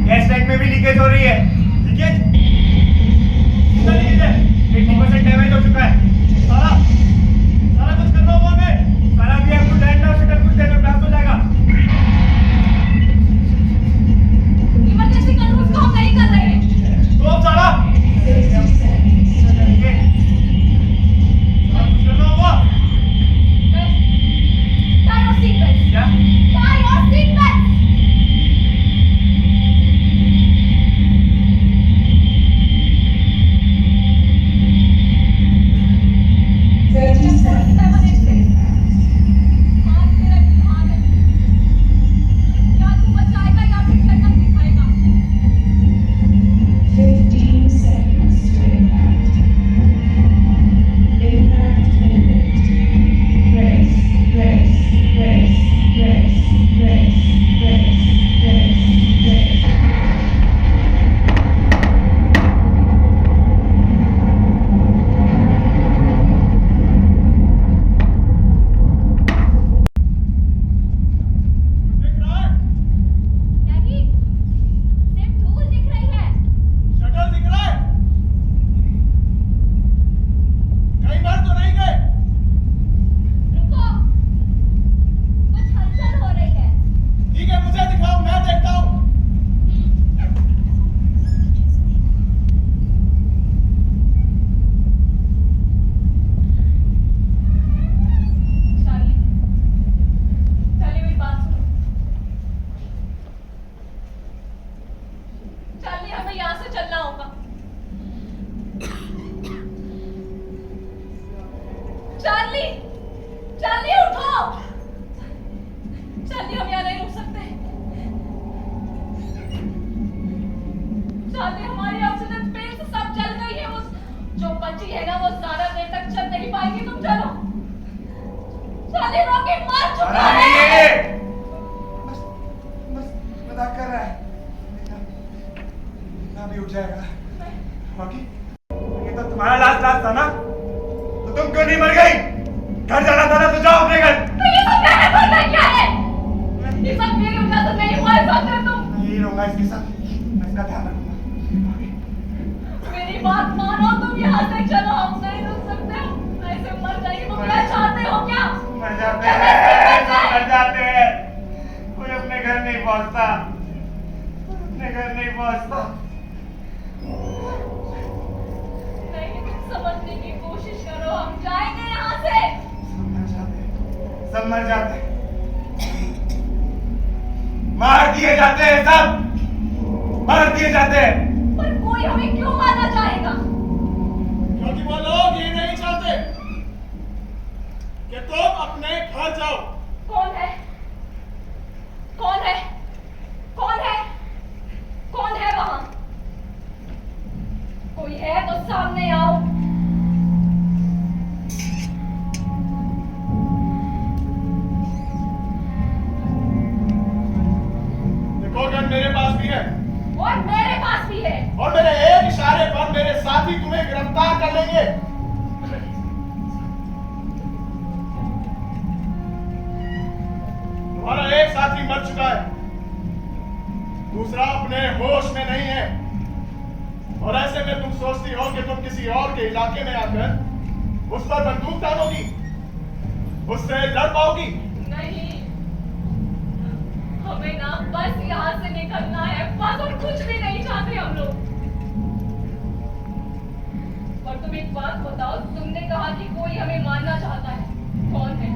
गैस टैंक में भी लीकेज हो रही है। लीकेज? कितना लीकेज है? 80% डैमेज हो चुका है। सारा गोली रोकी मर चुका मरा है। नहीं है। बस मजाक कर रहा है। ना भी उठ जाएगा। बाकी ये तो तुम्हारा लास्ट था ना, तो तुम क्यों नहीं मर गई? घर जाना था ना, तो जाओ अपने घर। तो ये सब मेरे घर में क्या है? ये सब मेरी वजह से नहीं हुआ है, समझे तुम? यही रहूंगा इसके साथ, मैं इसका ध्यान रखूंगा। मेरी बात मानो, तुम यहाँ से चलो, हम नहीं रुक सकते हो। ऐसे मर जाएगी, तुम क्या चाहते हो क्या? मर जाते हैं, सब मर जाते हैं। कोई अपने घर नहीं पहुंचता, अपने घर नहीं पहुंचता। नहीं, तुम समझने की कोशिश करो, हम जाएंगे यहाँ से। सब मर जाते हैं, मार दिए जाते हैं, सब मार दिए जाते हैं। पर कोई हमें क्यों मारना चाहेगा? क्योंकि वो लोग ये नहीं चाहते कि तुम अपने घर जाओ। कौन है? कौन है? कौन है? कौन है वहां? कोई है तो सामने आओ। देखो गन मेरे पास भी है, और मेरे पास भी है। और मेरे एक इशारे पर मेरे साथी तुम्हें गिरफ्तार कर लेंगे। तुम्हारा एक साथी मर चुका है, दूसरा अपने होश में नहीं है, और ऐसे में तुम सोचती हो कि तुम किसी और के इलाके में आकर उस पर बंदूक तानोगी, उससे लड़ पाओगी? नहीं, हमें ना बस यहाँ से निकलना है, बस, और कुछ भी नहीं चाहते हम लोग। और तुम एक बात बताओ, तुमने कहा कि कोई हमें मारना चाहता है, कौन है?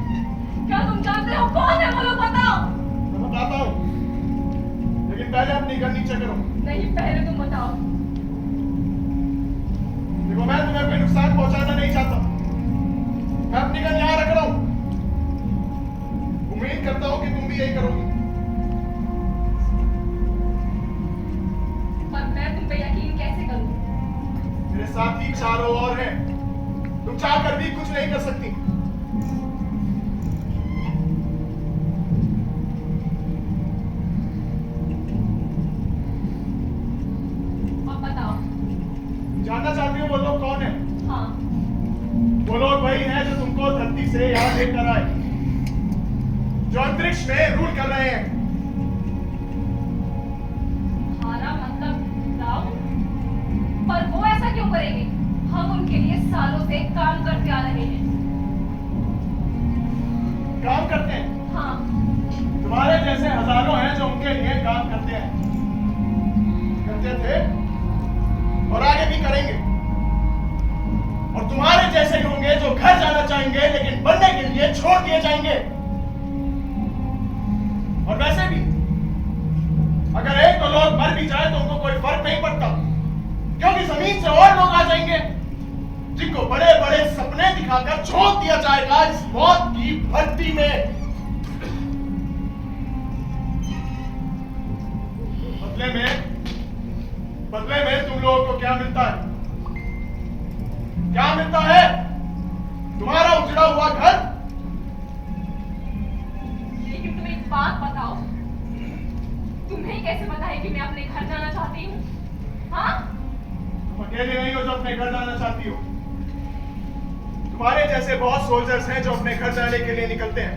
क्या तुम जानते हो कौन है? वो लोग बताओ। मैं बताता हूँ, लेकिन पहले अपनी गन नीचे करो। नहीं, पहले तुम बताओ। देखो मैं तुम्हें कोई नुकसान पहुंचाना नहीं चाहता, मैं अपनी गन यहाँ रख रहा हूँ, उम्मीद करता हूँ कि तुम भी यही करोगी। और मैं तुम पे यकीन कैसे करूं? मेरे साथी चारों ओर हैं, तुम चाह कर भी कुछ नहीं कर सकती। अब बताओ। जानना चाहती हो वो लोग कौन है? हाँ, वो लोग वही हैं जो तुमको धरती से यहाँ लेकर आए, जो अंतरिक्ष में रूल कर रहे हैं। हमारा मतलब राव? पर वो ऐसा क्यों करेंगे? हम उनके लिए सालों से काम करते आ रहे हैं। काम करते हैं? हाँ, तुम्हारे जैसे हजारों हैं जो उनके लिए काम करते हैं, करते थे और आगे भी करेंगे। और तुम्हारे जैसे ही होंगे जो घर जाना चाहेंगे लेकिन बनने के लिए छोड़ दिए जाएंगे। और वैसे भी अगर एक दो लोग मर भी जाए तो उनको कोई फर्क नहीं पड़ता, क्योंकि जमीन से और लोग आ जाएंगे जिनको बड़े बड़े सपने दिखाकर छोड़ दिया जाएगा इस मौत की भर्ती में। बदले में तुम लोगों को क्या मिलता है? क्या मिलता है? तुम्हारा उजड़ा हुआ घर। लेकिन तुम एक बात बताओ, तुम्हें कैसे पता है कि मैं अपने घर जाना चाहती हूँ? हाँ? तुम अकेले नहीं हो जो अपने घर जाना चाहती हो, तुम्हारे जैसे बहुत सोल्जर्स हैं जो अपने घर जाने के लिए निकलते हैं,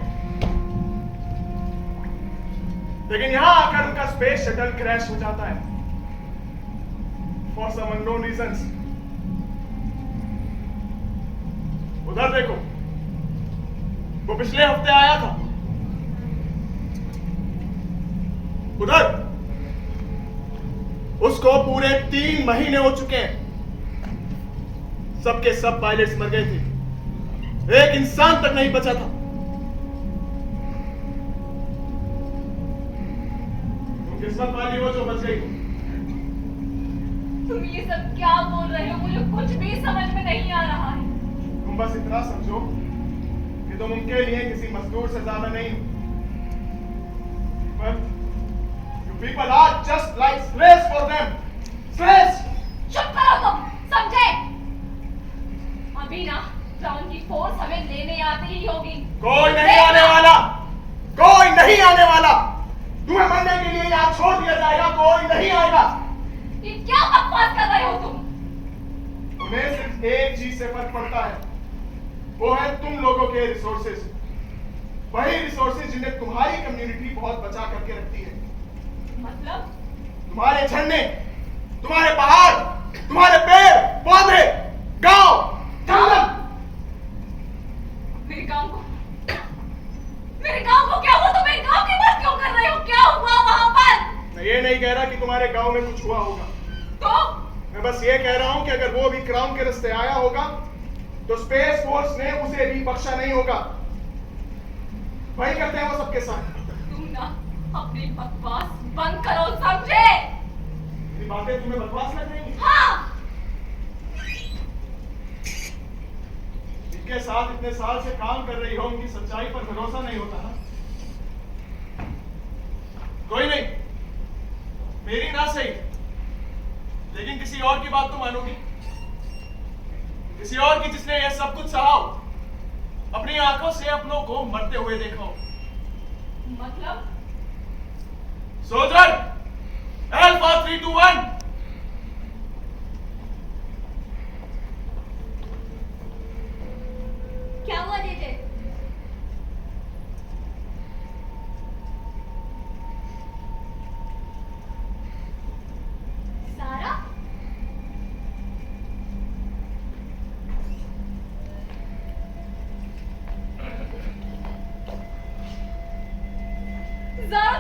लेकिन यहां आकर उनका स्पेस शटल क्रैश हो जाता है फॉर सम अननोन रीजंस। उधर देखो, वो पिछले हफ्ते आया था, उधर उसको पूरे 3 महीने हो चुके हैं। सबके सब पायलट्स मर गए थे, एक इंसान तक नहीं बचा था। तुम किस्मत वाली हो जो बच गई। तुम ये सब क्या बोल रहे हो? मुझे कुछ भी समझ में नहीं आ रहा है। तुम बस इतना समझो कि तुम उनके लिए किसी मजदूर से ज्यादा नहीं हो। You people are just like slaves for them. Slaves! चुप करो तुम, समझे? अभी ना टाउन की फोर्स हमें लेने आती ही होगी। कोई नहीं नहीं आएगा। ये क्या बकवास कर रहे हो तुम? उन्हें सिर्फ एक चीज से फर्क पड़ता है, वो है तुम लोगों के रिसोर्सेज। वही रिसोर्सेज जिन्हें तुम्हारी कम्युनिटी बहुत बचा करके रखती है। मतलब? तुम्हारे झरने, तुम्हारे पहाड़, तुम्हारे पेड़ पौधे, गांव, जंगल। मेरे गांव को क्या हुआ? तुम मेरे गांव की बात क्यों कर रहे हो? क्या हुआ वहां पर? मैं ये नहीं कह रहा कि तुम्हारे गांव में कुछ हुआ होगा, तो मैं बस ये कह रहा हूं कि अगर वो भी क्राउन के रास्ते आया होगा तो स्पेस फोर्स ने उसे भी बख्शा नहीं होगा। वही करते हैं वो सबके साथ। तुम ना अपनी बकवास बंद करो, समझे? ये बातें तुम्हें बकवास लग रही हैं? हाँ। जिनके साथ इतने साल से काम कर रही हो उनकी सच्चाई पर भरोसा नहीं होता ना। कोई नहीं, मेरी ना सही, लेकिन किसी और की बात तो मानोगी। किसी और की जिसने यह सब कुछ सहा हो, अपनी आंखों से अपनों को मरते हुए देखा हो। मतलब? Soldier, alpha 321। क्या हुआ जेजे? सारा? ज़रा,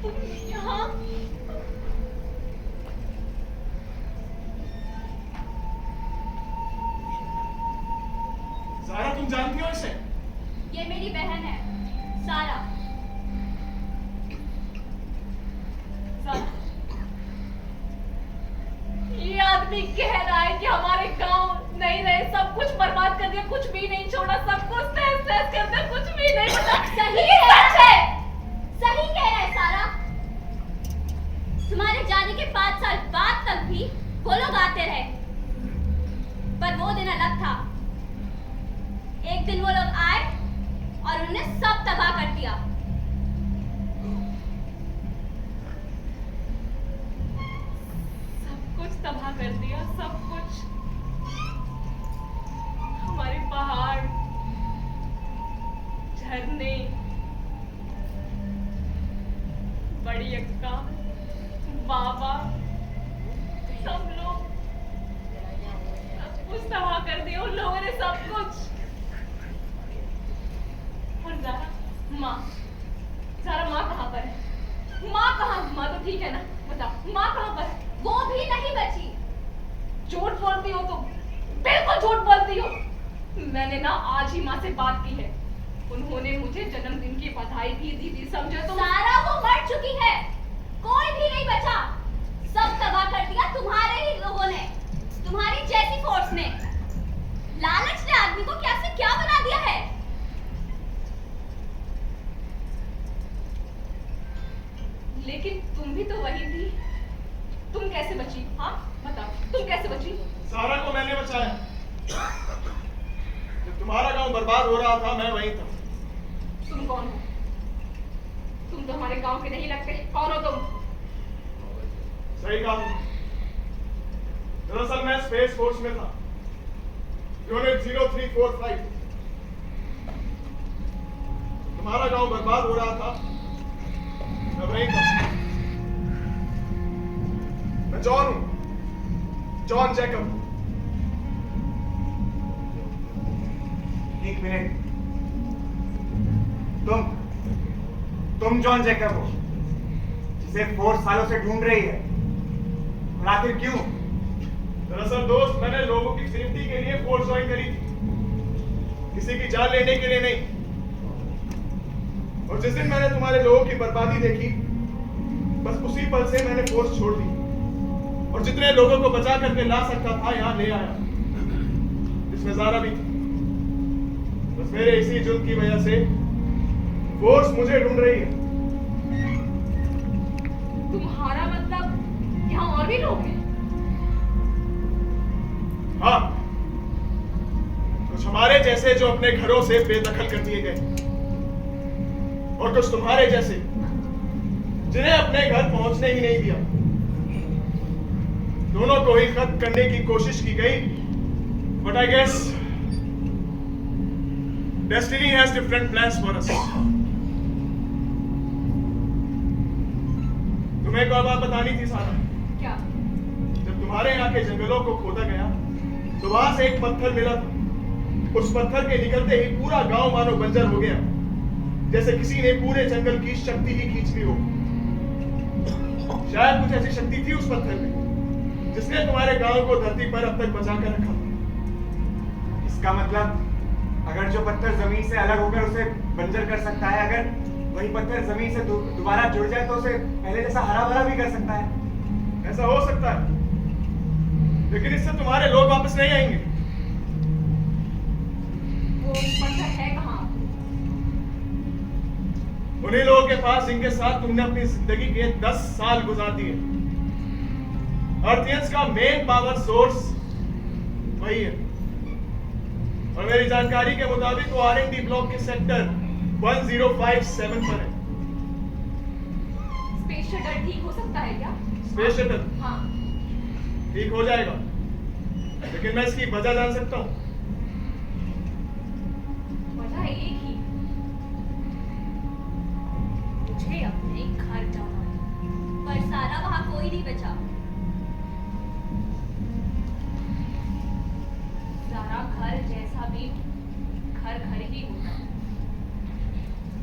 तुम यहाँ? सारा, तुम जानती हो इसे? ये मेरी बहन है, सारा। सारा, ये आदमी कह रहा है कि हमारे गांव नहीं रहे, सब कुछ बर्बाद कर दिया, कुछ भी नहीं छोड़ा, सब कुछ तहस तहस कर दिया, कुछ भी नहीं बचा। सही कह रहा है सारा। तुम्हारे जाने के 5 साल बाद तक भी वो लोग आते रहे, पर वो दिन अलग था। एक दिन वो लोग आए और उन्होंने सब तबाह कर दिया। सब कुछ तबाह कर दिया, सब कुछ। हमारे पहाड़, झरने, बड़ी अक्का, बाबा, सब लोग, सब कुछ तबाह कर दिया उन लोगों ने, सब कुछ। और ज़ारा माँ कहाँ पर है? माँ कहाँ? माँ तो ठीक है ना, बताओ माँ कहाँ पर है? वो भी नहीं बची। झूठ बोलती हो तुम, बिल्कुल झूठ बोलती हो। मैंने ना आज ही माँ से बात की है, उन्होंने मुझे जन्मदिन की बधाई भी दी थी, समझो तुम? सारा वो मर चुकी है, कोई भी नहीं बचा, सब तबाह कर दिया तुम्हारे ही लोगों ने, तुम्हारी जैसी फोर्स ने। लालच ने आदमी को क्या से क्या बना दिया है। लेकिन तुम भी तो वही थी, तुम कैसे बची? हाँ बताओ, तुम कैसे बची? सारा को मैंने बचाया। जब तुम्हारा गांव बर्बाद हो रहा था मैं वहीं था। तुम कौन हो? तुम तो हमारे गांव के नहीं लगते, कौन हो तुम? सही कहा तुम। दरअसल मैं स्पेस फोर्स में था, यूनिट 0345। तुम्हारा गांव बर्बाद हो रहा था, मैं वहीं था। मैं जॉन हूं, जॉन जैकब। एक मिनट, तुम जॉन जैकब हो, जिसे फोर्स सालों से ढूंढ रही है, और आखिर क्यों? दरअसल दोस्त, मैंने लोगों की सेफ्टी के लिए फोर्स ज्वाइन करी थी, किसी की जान लेने के लिए नहीं। और जिस दिन मैंने तुम्हारे लोगों की बर्बादी देखी, बस उसी पल से मैंने फोर्स छोड़ दी और जितने लोगों को बचा करके ला सकता था यहाँ ले आया, जिसमें ज़ारा भी थी। बस मेरे इसी जुल्म की वजह से फोर्स मुझे ढूंढ रही है। तुम्हारा मतलब यहाँ और भी लोग हैं? हाँ, कुछ हमारे जैसे जो अपने घरों से बेदखल कर दिए गए, और कुछ तुम्हारे जैसे जिन्हें अपने घर पहुंचने ही नहीं दिया। दोनों को ही खत्म करने की कोशिश की गई, but I guess destiny has different plans for us. तुम्हें एक और बात बतानी थी सारा। क्या? जब तुम्हारे यहाँ के जंगलों को खोदा गया तो वहां से एक पत्थर मिला था। उस पत्थर के निकलते ही पूरा गांव मानो बंजर हो गया, जैसे किसी ने पूरे जंगल की शक्ति ही खींच ली हो। शायद कुछ ऐसी शक्ति थी उस पत्थर में जिसने तुम्हारे गांव को धरती पर अब तक बचा कर रखा। इसका मतलब अगर जो पत्थर जमीन से अलग होकर उसे बंजर कर सकता है, अगर वही पत्थर जमीन से दोबारा जुड़ जाए तो उसे पहले जैसा हरा भरा भी कर सकता है। ऐसा हो सकता है, लेकिन इससे तुम्हारे लोग वापस नहीं आएंगे। वो पत्थर है कहाँ? उन्हीं लोगों के पास जिनके साथ तुमने अपनी जिंदगी के 10 साल गुजार दिए। अर्थियंस का मेन पावर सोर्स वही है, और मेरी जानकारी के मुताबिक वो R&D ब्लॉक के सेक्टर 1057 पर है। स्पेस शटल ठीक हो सकता है क्या? स्पेस शटल हाँ। ठीक हो जाएगा, लेकिन मैं इसकी वजह जान सकता हूँ। वजह एक ही, मुझे अपने घर जाना है। पर सारा वहां कोई नहीं बचा। सारा घर जैसा भी घर घर ही होता है,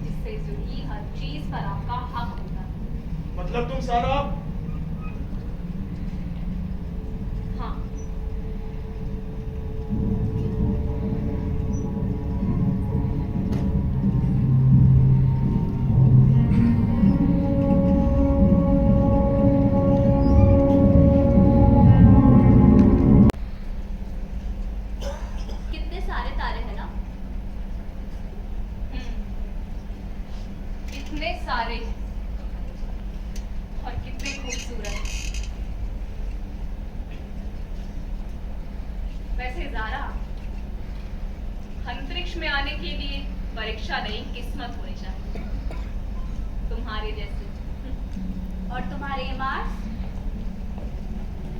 जिससे जुड़ी हर चीज पर आपका हक होता है। मतलब तुम सारा हाँ। कितने सारे तारे हैं ना? इतने सारे और कितने खूबसूरत। वैसे ज़ारा, अंतरिक्ष में आने के लिए परीक्षा नहीं, किस्मत होनी चाहिए तुम्हारे जैसे। और तुम्हारे मार्स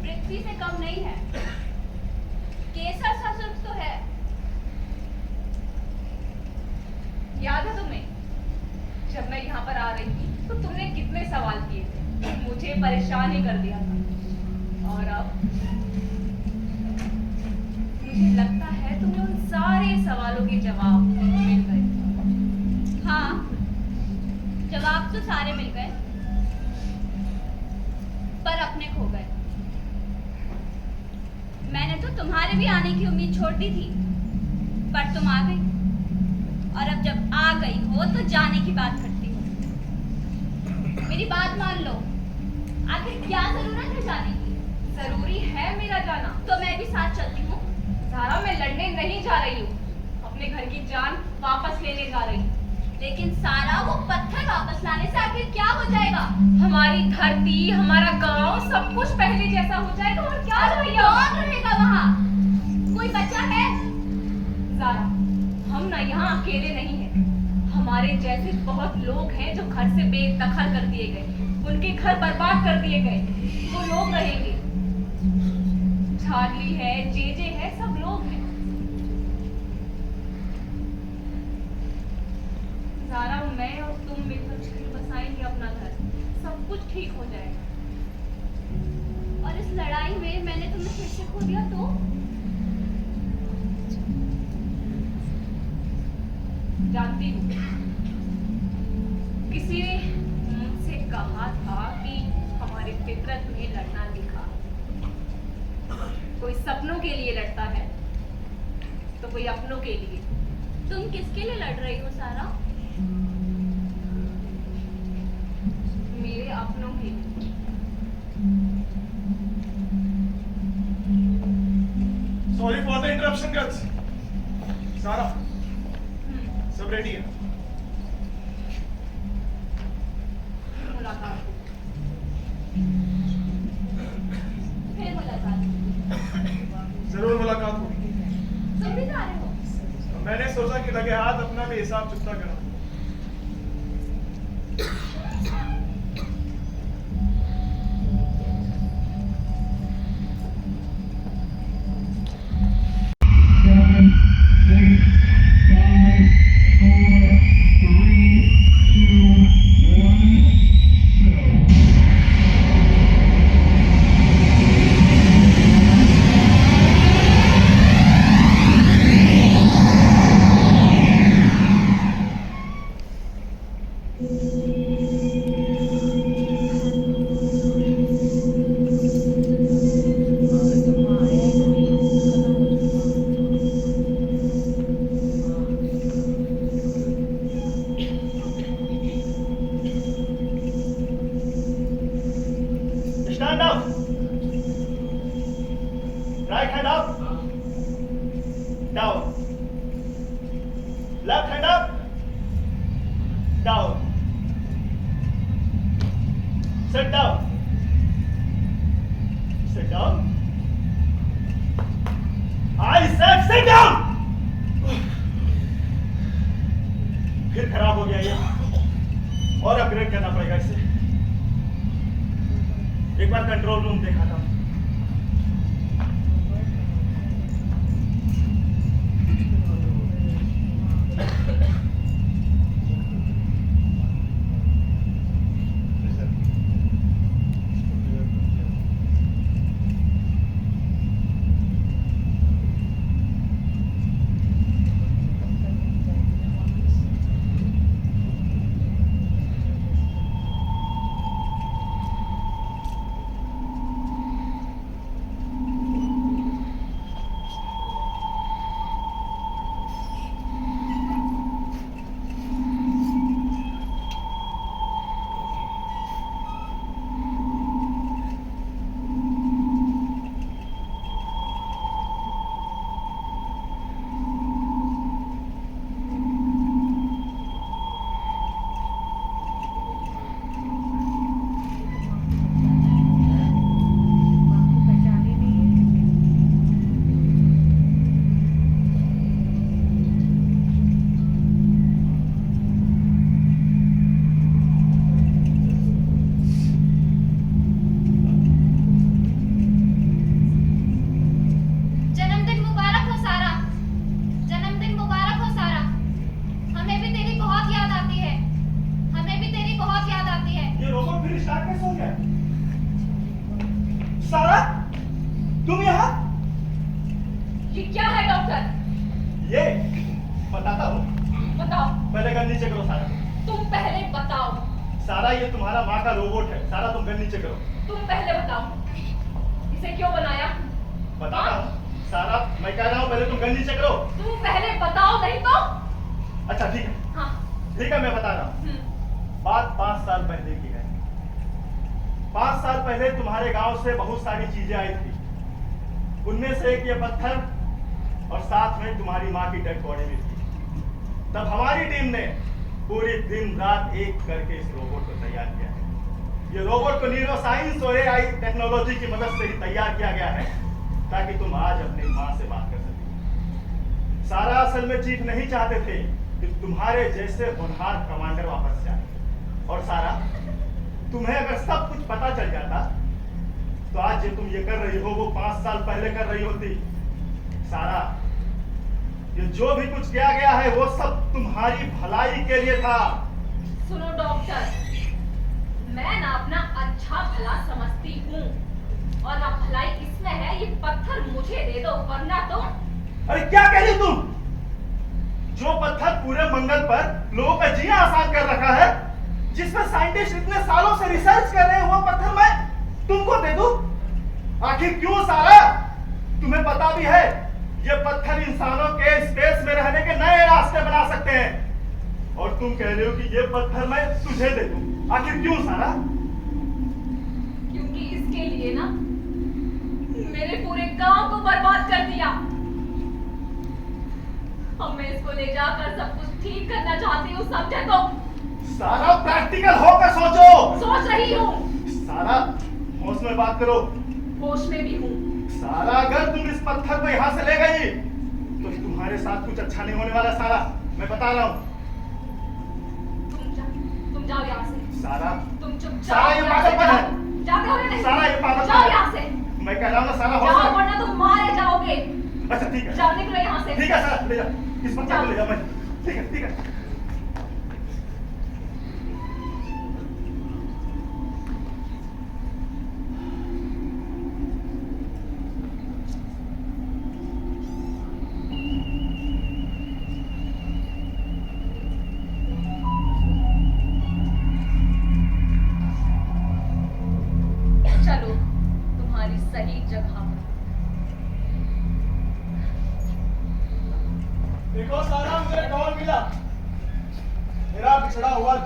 पृथ्वी से कम नहीं है, केसर सा सुर्ख तो है। याद है तुम्हें जब मैं यहाँ पर आ रही थी तो तुमने कितने सवाल किए थे, मुझे परेशान ही कर दिया था। और अब मुझे लगता है तुम्हें उन सारे सवालों के जवाब मिल गए। हाँ, जवाब तो सारे मिल गए, पर अपने खो गए। मैंने तो तुम्हारे भी आने की उम्मीद छोड़ दी थी, पर तुम आ गई। और अब जब आ गई हो तो जाने की बात करती हो। मेरी बात मान लो, आखिर क्या जरूरत है जाने की? जरूरी है मेरा जाना, तो मैं भी साथ चलती हूँ। ज़ारा, मैं लड़ने नहीं जा रही हूँ, अपने घर की जान वापस लेने जा रही हूँ। लेकिन सारा, वो पत्थर वापस लाने से आखिर क्या हो जाएगा? हमारी धरती, हमारा गांव, सब कुछ पहले जैसा हो जाएगा। और क्या रहेगा वहाँ? कोई बच्चा है? ज़ारा, हम ना यहाँ अकेले नहीं हैं। हमारे जैसे बहुत लोग हैं जो घर से बेदखल कर दिए गए, उनके घर बर्बाद कर दिए गए। वो लोग रहेंगे। चार्ली है, जेजे है, सब लोग हैं। ज़ारा, मैं और तुम मिलकर बसाएंगे अपना घर, सब कुछ ठीक हो जाएगा। और इस लड़ाई में मैंने तुम्हें फिर से खो दिया तो? जानती हूँ, किसी ने मुझसे कहा था कि हमारे फितरत में लड़ना लिखा। कोई सपनों के लिए लड़ता है तो कोई अपनों के लिए। तुम किसके लिए लड़ रही हो सारा? मेरे अपनों के लिए। Sorry for the interruption girls. सारा, सब रेडी है? मुलाकात फिर मुलाकात जरूर मुलाकात होगी। तुम भी जा रहे हो? मैंने सोचा कि लगे हाथ अपना भी हिसाब चुकता करा। Stand up. Right hand up. Down. Left hand up. Down. Sit down. Sit down. I said sit down. फिर खराब हो गया ये और अपग्रेड करना पड़ेगा इसे। एक बार कंट्रोल रूम देखा था। जन्मदिन मुबारक हो सारा। जन्मदिन मुबारक हो सारा। हमें भी तेरी बहुत याद आती है। हमें भी तेरी बहुत याद आती है। ये रोबोट फिर स्टार्ट कैसे हो गया? सारा, तुम यहाँ? ये क्या है डॉक्टर? ये बताता हूँ। बताओ। पहले गन नीचे करो सारा। तुम पहले बताओ। सारा ये तुम्हारा माँ का रोबोट है। सारा तुम गन नीचे करो। तुम पहले बताओ। इसे क्यों बनाया? बताता हूँ। सारा, मैं कह रहा हूँ पहले तुम गन नीचे करो। तुम पहले बताओ, नहीं तो। अच्छा ठीक है। हाँ। ठीक है, मैं बता रहा हूँ। बात 5 साल पहले की है। 5 साल पहले तुम्हारे गांव से बहुत सारी चीजें आई थी। उनमें से एक ये पत्थर और साथ में तुम्हारी माँ की डेड बॉडी भी थी। तब हमारी टीम ने पूरी दिन रात एक करके इस रोबोट को तैयार किया है। ये रोबोट को न्यूरो साइंस और एआई टेक्नोलॉजी की मदद से ही तैयार किया गया है ताकि तुम आज अपनी माँ से बात कर सको। सारा असल में चीफ नहीं चाहते थे कि तुम्हारे जैसे होनहार कमांडर वापस जाए। और सारा, तुम्हें अगर सब कुछ पता चल जाता तो आज जो तुम ये कर रही हो वो 5 साल पहले कर रही होती। सारा, ये जो भी कुछ किया गया है वो सब तुम्हारी भलाई के लिए था। सुनो डॉक्टर, मैं ना अपना अच्छा भला समझती हूँ और ना भलाई इसमें है ये पत्थर मुझे दे दो वरना तो। अरे क्या कह रही तुम? जो पत्थर पूरे मंगल पर लोगों का जीना आसान कर रखा है, जिसमें साइंटिस्ट इतने सालों से रिसर्च कर रहे हैं, वो पत्थर मैं तुमको दे दूं? आखिर क्यों सारा? तुम्हें पता भी है ये पत्थर इंसानों के स्पेस में रहने के नए रास्ते बना सकते हैं और तुम कह रहे हो कि ये पत्थर मैं तुझे दे दूं। आखिर क्यों सारा? क्योंकि इसके लिए ना मेरे पूरे गांव को बर्बाद कर दिया। अब मैं इसको ले जाकर सब कुछ ठीक करना चाहती हूँ, समझे तो? सारा, प्रैक्टिकल होकर सोचो। सोच रही हूँ। सारा, होश में बात करो। होश में भी हूँ। सारा, अगर तुम इस पत्थर को यहाँ से ले गई तो तुम्हारे साथ कुछ अच्छा नहीं होने वाला। सारा, मैं बता रहा हूँ। तुम जाओ यहाँ से। सारा, तुम चुप सारा, ये पागलपन है। जाते हो नहीं? सारा, ये पागलपन जाओ है। यहाँ से। मैं कह रहा हूँ ना सारा, होश जाओ में। वरना तुम मारे जाओगे। अच्छा ठीक है। जाओ, निकलो यहाँ से। ठीक है सारा, ले जा। इस पत्थर को ले जा। मैं ठीक है, ठीक है।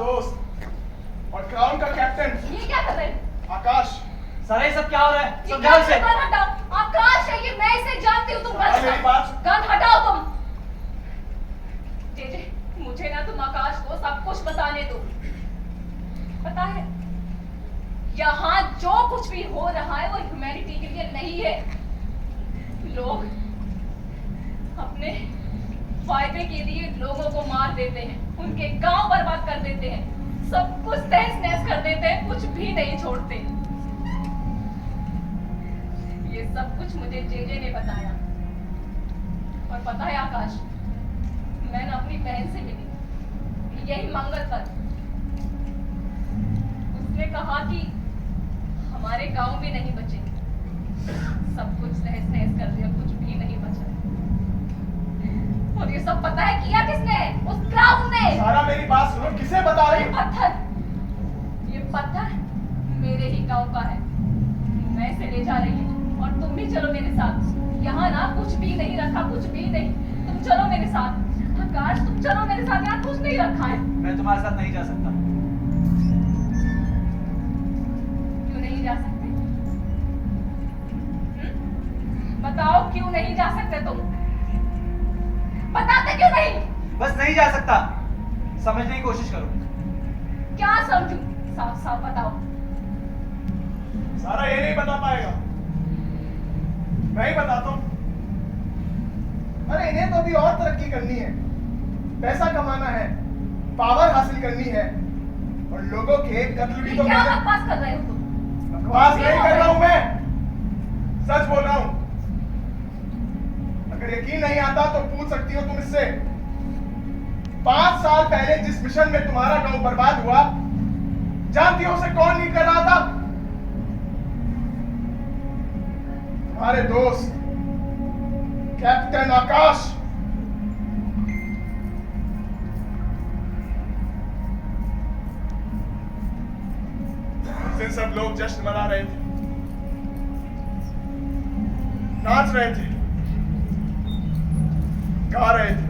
दोस्त और क्राउन का कैप्टन ये क्या कर रहे हैं? आकाश। सर ये सब क्या हो रहा है? ये समझाओ इसे। गन हटाओ। आकाश है ये, मैं इसे जानती हूँ। तुम हाँ, मेरी बात। गन हटाओ तुम। जेजे, मुझे ना तुम आकाश को सब कुछ बताने दो। पता है यहाँ जो कुछ भी हो रहा है वो ह्यूमैनिटी के लिए नहीं है। लोग अपने फायदे के लिए लोगों को मार देते हैं, उनके गांव बर्बाद कर देते हैं, सब कुछ तहस नहस कर देते हैं, कुछ भी नहीं छोड़ते। ये सब कुछ मुझे जेजे ने बताया। और पता है आकाश, मैं ना अपनी बहन से मिली यही मंगल पर। उसने कहा कि हमारे गांव भी नहीं बचे, सब कुछ तहस नहस कर दिया, कुछ भी नहीं बचा। और ये सब पता है किया किसने? उस क्राउन ने। सारा मेरी बात सुनो, किसे बता रही ये हो? ये पत्थर मेरे ही गांव का है। मैं इसे ले जा रही हूँ और तुम भी चलो मेरे साथ। यहाँ ना कुछ भी नहीं रखा, कुछ भी नहीं। तुम चलो मेरे साथ। आकाश तुम चलो मेरे साथ, यहाँ कुछ नहीं रखा है। मैं तुम्हारे साथ नहीं जा सकता। क्यों नहीं जा सकते? बताओ क्यों नहीं जा सकते तुम? बताते क्यों नहीं? बस नहीं जा सकता। समझने की कोशिश करो। क्या समझूं? साफ साफ बताओ। सारा ये नहीं बता पाएगा, मैं ही बताता हूँ। अरे इन्हें तो अभी और तरक्की करनी है, पैसा कमाना है, पावर हासिल करनी है, और लोगों के कत्ल भी तो क्या करना। बकवास कर रहे हो तुम? बकवास नहीं कर रहा हूं मैं, सच बोल रहा हूं। अगर यकीन नहीं आता तो पूछ सकती हो तुम इससे। 5 साल पहले जिस मिशन में तुम्हारा गांव बर्बाद हुआ, जानती हो उसे कौन लीड कर रहा था? तुम्हारे दोस्त कैप्टन आकाश। उस दिन सब लोग जश्न मना रहे थे, नाच रहे थे, गा रहे थे।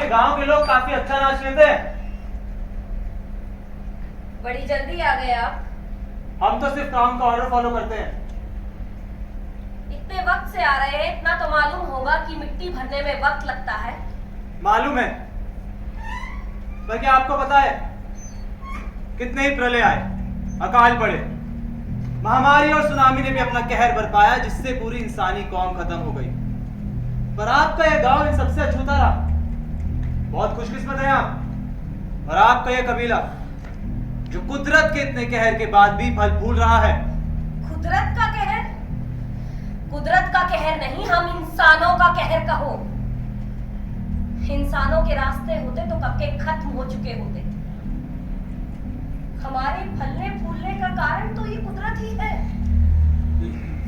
गांव के लोग काफी अच्छा नाच लेते हैं। बड़ी जल्दी आ गए आप। हम तो सिर्फ काम का ऑर्डर फॉलो करते हैं। इतने वक्त से आ रहे हैं, इतना तो मालूम होगा कि मिट्टी भरने में वक्त लगता है। मालूम है, पर क्या आपको पता है कितने ही प्रलय आए, अकाल पड़े, महामारी और सुनामी ने भी अपना कहर बरपाया, जिससे पूरी इंसानी कौम खत्म हो गई। पर आपका यह गांव इन सबसे अछूता रहा। बहुत खुशकिस्मत है आप। और आपका यह कबीला जो कुदरत के इतने कहर के बाद भी फल फूल रहा है। कुदरत का कहर? कुदरत का कहर नहीं, हम इंसानों का कहर कहो। इंसानों के रास्ते होते तो कब के खत्म हो चुके होते। हमारे फलने फूलने का कारण तो ये कुदरत ही है।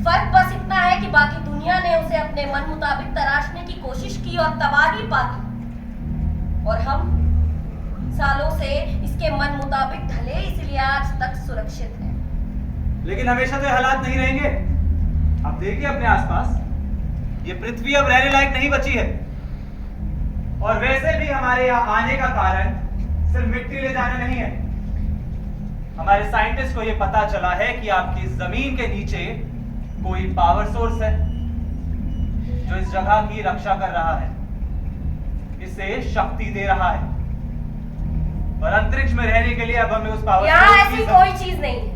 फर्क बस इतना है कि बाकी दुनिया ने उसे अपने मन मुताबिक तराशने की कोशिश की और तबाही पाई, और हम सालों से इसके मन मुताबिक ढले, इसलिए आज तक सुरक्षित है। लेकिन हमेशा तो ये हालात नहीं रहेंगे। आप देखिए अपने आसपास, ये पृथ्वी अब रहने लायक नहीं बची है। और वैसे भी हमारे यहाँ आने का कारण सिर्फ मिट्टी ले जाना नहीं है। हमारे साइंटिस्ट को ये पता चला है कि आपकी जमीन के नीचे कोई पावर सोर्स है जो इस जगह की रक्षा कर रहा है, इसे शक्ति दे रहा है, और अंतरिक्ष में रहने के लिए अब हमें उस पावर यहाँ ऐसी कोई चीज नहीं है।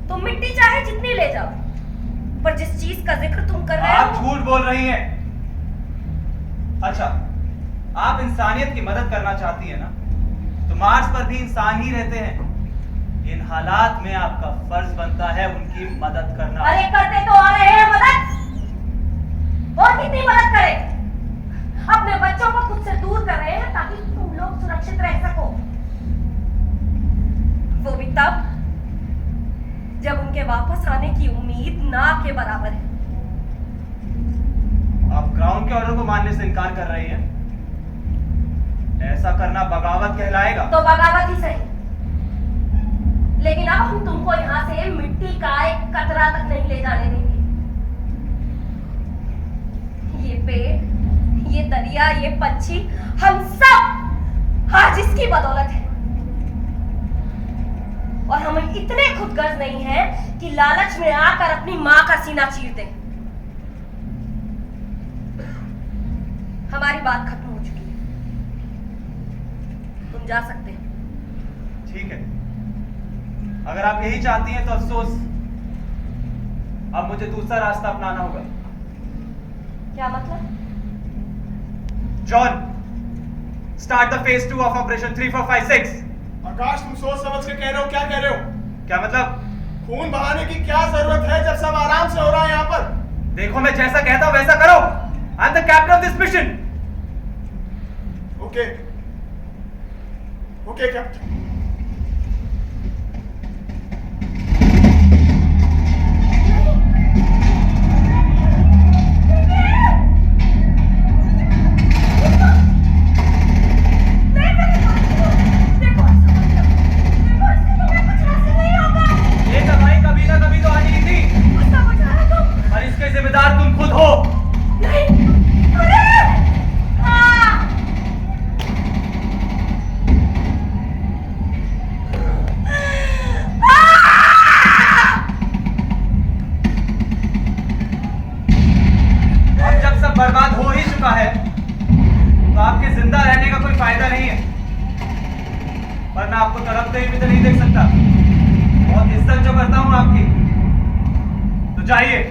तुम मिट्टी चाहे जितनी ले जाओ, पर जिस चीज का जिक्र तुम कर रहे आप हो। झूठ बोल रही हैं। अच्छा, आप इंसानियत की मदद करना चाहती है ना, तो मार्स पर भी इंसान ही रहते हैं। इन हालात में आपका फर्ज बनता है उनकी मदद करना। अरे करते तो आ रहे हैं मदद, और कितनी मदद करें? अपने बच्चों को खुद से दूर कर रहे हैं ताकि तुम लोग सुरक्षित रह सको। वो भी तब जब उनके वापस आने की उम्मीद ना के बराबर है। आप ग्राउंड के ऑर्डर को मानने से इनकार कर रही हैं। ऐसा करना बगावत कहलाएगा। तो बगावत ही सही, लेकिन अब हम तुमको यहाँ से मिट्टी का एक कतरा तक नहीं ले जाने देंगे। ये पेड़, ये दरिया, ये पंछी, हम सब आज इसकी बदौलत है। और हम इतने खुदगर्ज नहीं हैं कि लालच में आकर अपनी माँ का सीना चीर दें। हमारी बात खत्म हो चुकी है, तुम जा सकते हो। ठीक है, अगर आप यही चाहती हैं तो अफसोस, अब मुझे दूसरा रास्ता अपनाना होगा। क्या मतलब? John, start the phase 2 of operation 3456। आकाश, तुम सोच समझ के कह रहे हो? क्या कह रहे हो? क्या मतलब? खून बहाने की क्या जरूरत है जब सब आराम से हो रहा है यहाँ पर? देखो, मैं जैसा कहता हूं वैसा करो। I am the captain of this mission. Okay okay captain. ये दवाई कभी ना कभी तो आनी ही थी, और इसके जिम्मेदार तुम खुद हो। अब जब सब बर्बाद हो ही चुका है तो आपके जिंदा रहने का कोई फायदा नहीं है। पर मैं आपको तड़पते हुए भी तो नहीं देख सकता। बहुत इज्जत जो करता हूं आपकी। तो जाइए,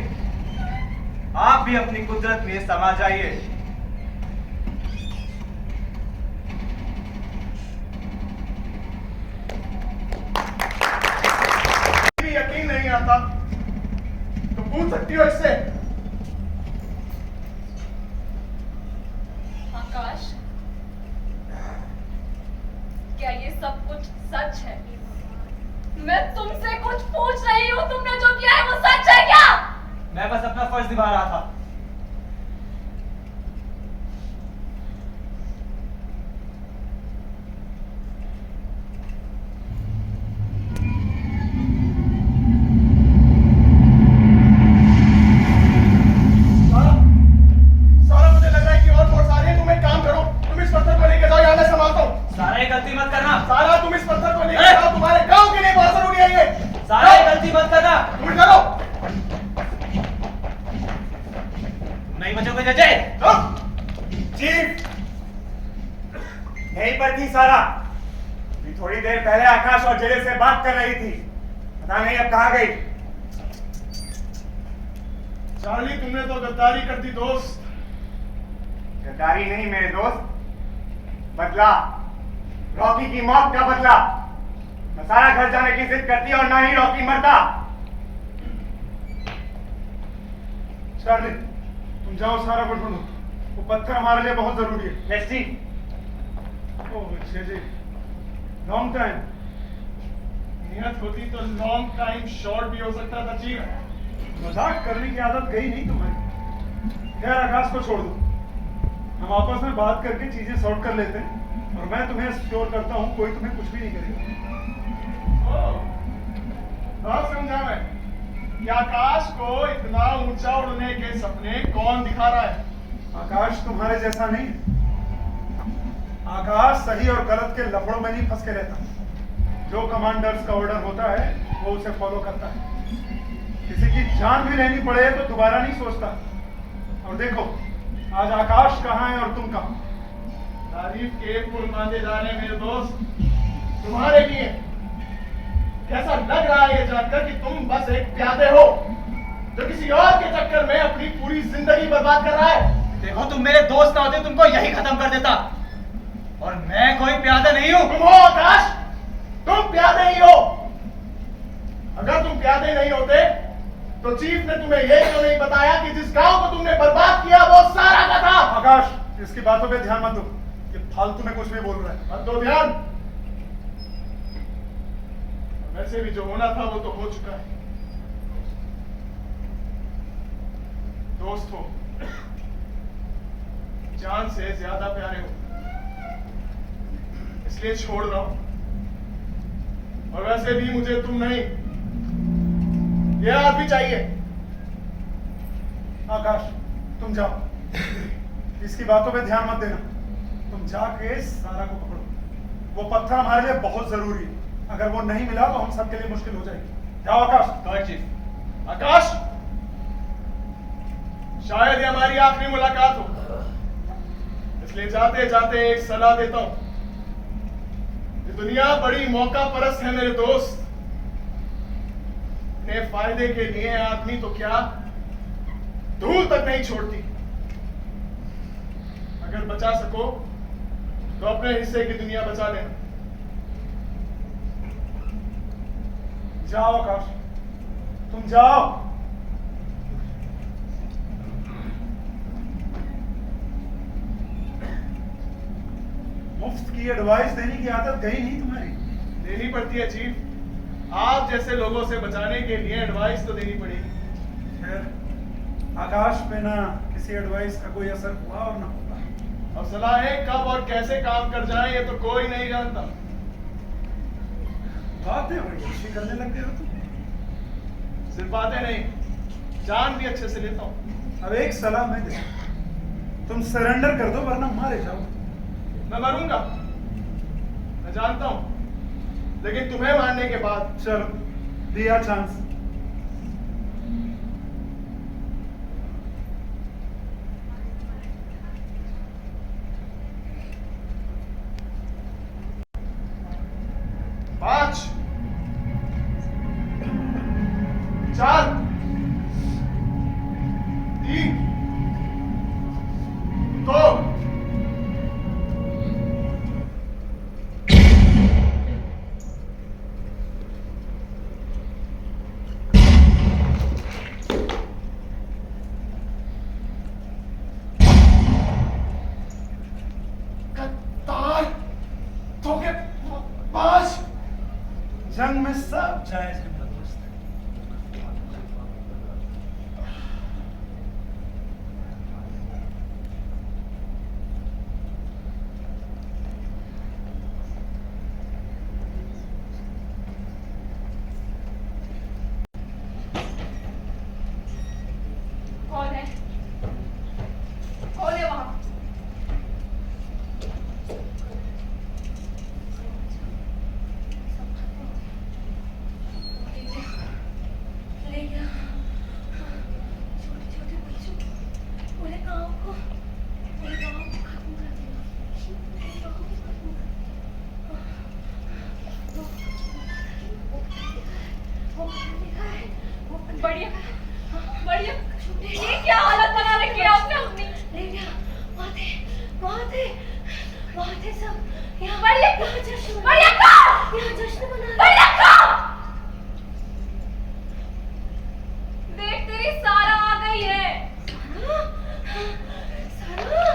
आप भी अपनी कुदरत में समा जाइए। यकीन नहीं आता तो पूछ सकती हो इससे। आकाश, क्या ये सब कुछ सच है? मैं तुमसे कुछ पूछ रही हूँ, तुमने जो किया है वो सच है क्या? मैं बस अपना फर्ज निभा रहा था। सारा मुझे लग रहा है कि और फोर्स आ रही है। तुम एक काम करो, तुम इस पत्थर को लेके जाओ, यहाँ मैं संभालता हूँ। सारा ये गलती मत करना। सारा तुम इस पत्थर को लेके जाओ, तुम्हारे गांव के लिए बहुत जरूरी है ये। सारा ये गलती मत करना। तुम करो। नहीं बचोगे जजे। चीफ, यहीं पर थी सारा। अभी थोड़ी देर पहले आकाश और जजे से बात कर रही थी, पता नहीं अब कहाँ गई। चार्ली, तुमने तो गद्दारी कर दी दोस्त। गद्दारी नहीं मेरे दोस्त, बदला। रॉकी की मौत का बदला। न सारा घर जाने की जिद करती और ना ही रॉकी मरता। चार्ली, तुम जाओ, सारा को ढूंढो। वो पत्थर हमारे लिए बहुत जरूरी है। Yes chief. ओह जी, लॉन्ग टाइम। नियत होती तो लॉन्ग टाइम शॉर्ट भी हो सकता था चीफ। मजाक करने की आदत गई नहीं तुम्हारी। खैर आकाश को छोड़ दो, हम आपस में बात करके चीजें सॉर्ट कर लेते हैं और मैं तुम्हें श्योर करता हूँ कोई तुम्हें कुछ भी नहीं करेगा। बहुत समझा मैं कि आकाश को इतना ऊंचा उड़ने के सपने कौन दिखा रहा है। आकाश तुम्हारे जैसा नहीं है। आकाश सही और गलत के लफड़ों में नहीं फंस के रहता। जो कमांडर्स का ऑर्डर होता है वो उसे फॉलो करता है। किसी की जान भी लेनी पड़े तो दोबारा नहीं सोचता। और देखो आज आकाश कहाँ है और तुम कहाँ। तारीफ के पुल बांधे जा रहे हैं मेरे दोस्त तुम्हारे लिए। कैसा लग रहा है ये जानकर कि तुम बस एक प्यादे हो जो किसी और के चक्कर में अपनी पूरी जिंदगी बर्बाद कर रहा है। देखो तुम मेरे दोस्त ना होते तुमको यही खत्म कर देता, और मैं कोई प्यादा नहीं हूं। तुम हो आकाश, तुम प्यादे ही हो। अगर तुम प्यादे नहीं होते तो चीफ ने तुम्हें यह क्यों नहीं बताया कि जिस गांव को तुमने बर्बाद किया वो सारा का था। आकाश इसकी बातों पे ध्यान मत दो, ये फालतू में कुछ भी बोल रहा है। मत दो ध्यान। वैसे भी जो होना था वो तो हो चुका है। दोस्त हो, जान से ज्यादा प्यारे हो, इसलिए छोड़ रहा हूं। और वैसे भी मुझे तुम नहीं, ये आदमी चाहिए। आकाश तुम जाओ, इसकी बातों पे ध्यान मत देना। तुम जाके सारा को पकड़ो। वो पत्थर हमारे लिए बहुत जरूरी है। अगर वो नहीं मिला तो हम सबके लिए मुश्किल हो जाएगी। जाओ आकाश। चीफ। आकाश, शायद ये हमारी आखिरी मुलाकात हो, इसलिए जाते जाते एक सलाह देता हूं। ये दुनिया बड़ी मौका परस्त है मेरे दोस्त। अपने फायदे के लिए आदमी तो क्या धूल तक नहीं छोड़ती। अगर बचा सको तो अपने हिस्से की दुनिया बचा लेना। जाओ आकाश, तुम जाओ। मुफ्त की एडवाइस देने की आदत गई नहीं तुम्हारी। देनी पड़ती है चीफ। आप जैसे लोगों से बचाने के लिए एडवाइस तो देनी पड़ेगी। खैर आकाश पे ना किसी एडवाइस का कोई असर हुआ और ना होगा। अब सलाहें कब और कैसे काम कर जाए ये तो कोई नहीं जानता। बातें बड़ी अच्छी करने लग गए हो तुम। सिर्फ बातें नहीं, जान भी अच्छे से लेता हूं। अब एक सलाह मैं दे, तुम सरेंडर कर दो वरना मारे जाओ। मैं मरूंगा, मैं जानता हूं, लेकिन तुम्हें मारने के बाद। चलो दिया चांस। पांच, चार, तीन, दो। कतार धोखेबाज। जंग में सब जायज है मेरा दोस्त। कौन है? कौन है वहां? ले गया छोटे छोटे बच्चों, पूरे गांव को खत्म कर दिया। पूरे गांव को खत्म कर दिया। वो देखा है, वो बढ़िया बढ़िया। ये क्या हालत बना रखी है आपने अपनी? ले गया, वहाँ थे सब। यहाँ बढ़िया जश्न मना, यहाँ जश्न मना। देख तेरी सारा आ गई है। सारा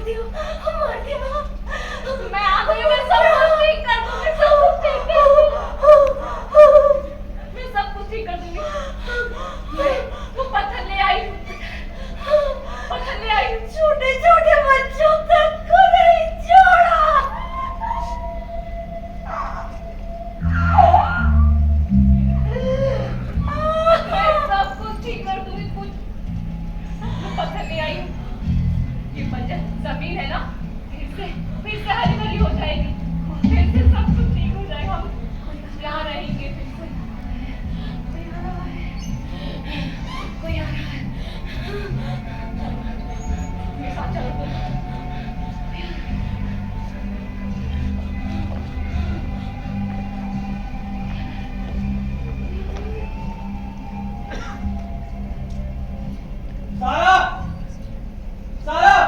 मारती हूँ माँ। मैं आ गई हूँ, मैं सब कुछ ठीक कर दूंगी, सब कुछ ठीक कर दूंगी। मैं सब कुछ ठीक कर दूंगी। वो पत्थर ले आई हूँ, पत्थर ले आई हूँ। छोटे छोटे बच्चों तक को नहीं छोड़ा। मैं सब कुछ ठीक कर दूंगी। कुछ पत्थर ले आई हूँ। ये बंजर जमीन है ना, फिर से हरी भरी हो जाएगी, फिर से सब कुछ ठीक हो जाएगा। हम यहाँ रहेंगे। फिर से कोई आ रहा है। मेरे साथ चलो तुम। सारा! सारा!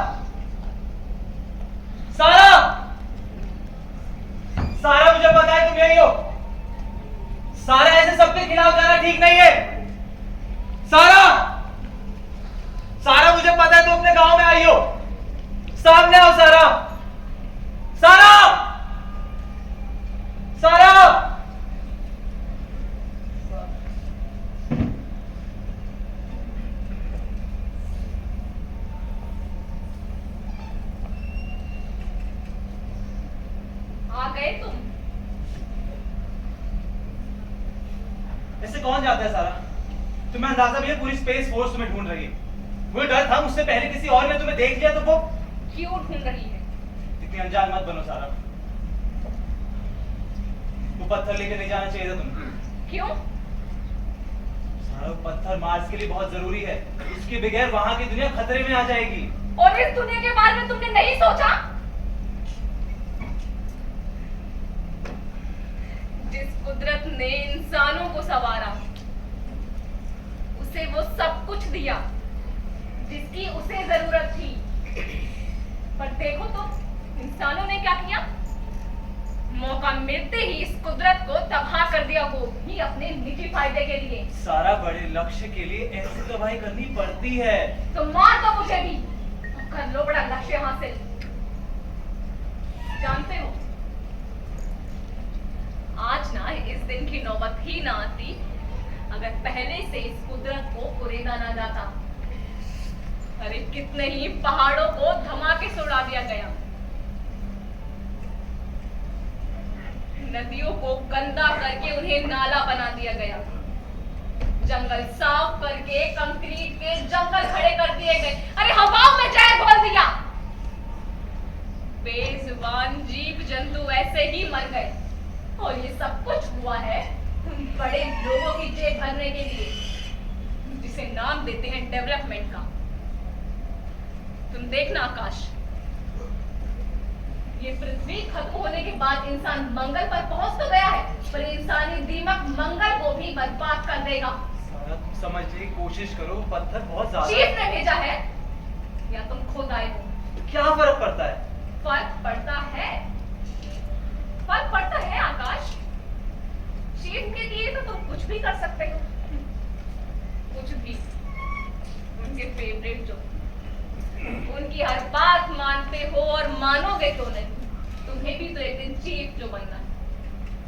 सारा! सारा, मुझे पता है तुम यही हो। सारा, ऐसे सबके खिलाफ जाना ठीक नहीं है। सारा! सारा, मुझे पता है तुम अपने गांव में आई हो। सामने आओ सारा! सारा! सारा! आ गए तुम। ऐसे कौन जाता है सारा? तुम्हें अंदाजा भी है पूरी स्पेस फोर्स तुम्हें ढूंढ रही है। वो डर था मुझसे पहले किसी और ने तुम्हें देख लिया तो वो क्यों ढूंढ रही है? इतनी अनजान मत बनो सारा। वो पत्थर लेके नहीं जाना चाहिए था तुमको। क्यों? सारा, वो पत्थर मार्स के लिए बहुत जरूरी है। उसके बगैर वहां की दुनिया खतरे में आ जाएगी। और इस दुनिया के बारे में तुमने नहीं सोचा? जिस कुदरत ने इंसानों को संवारा, उसे वो सब कुछ दिया जिसकी उसे जरूरत थी। पर देखो तो इंसानों ने क्या किया? मौका मिलते ही इस कुदरत को तबाह कर दिया, वो भी अपने निजी फायदे के लिए। सारा, बड़े लक्ष्य के लिए ऐसी तबाही करनी पड़ती है। तो मार दो मुझे भी, कर लो बड़ा लक्ष्य हासिल। जानते हो, आज ना इस दिन की नौबत ही ना आती अगर पहले से इस कुदरत को कुरेदा ना जाता। अरे कितने ही पहाड़ों को धमाके से उड़ा दिया गया, नदियों को गंदा करके उन्हें नाला बना दिया गया, जंगल साफ करके कंक्रीट के जंगल खड़े कर दिए गए। अरे हवाओं में जहर घोल दिया। बेजुबान जीव जंतु ऐसे ही मर गए। और ये सब कुछ हुआ है उन बड़े लोगों की जेब भरने के लिए, जिसे नाम देते हैं डेवलपमेंट का। तुम देखना आकाश, ये पृथ्वी खत्म होने के बाद इंसान मंगल पर पहुंच तो गया है, पर इंसानी दीमक मंगल को भी बर्बाद कर देगा। सारा, तुम समझने की कोशिश करो। पत्थर बहुत ज्यादा चीफ ने भेजा है या तुम खुद आए हो? क्या फर्क पड़ता है? फर्क पड़ता है, फर्क पड़ता है आकाश। चीफ के लिए तो तुम कुछ भी कर सकते हो, कुछ भी। उनके फेवरेट जो, उनकी हर बात मानते हो और मानोगे क्यों नहीं? तुम्हें भी तो एक दिन चीफ जो बनना है।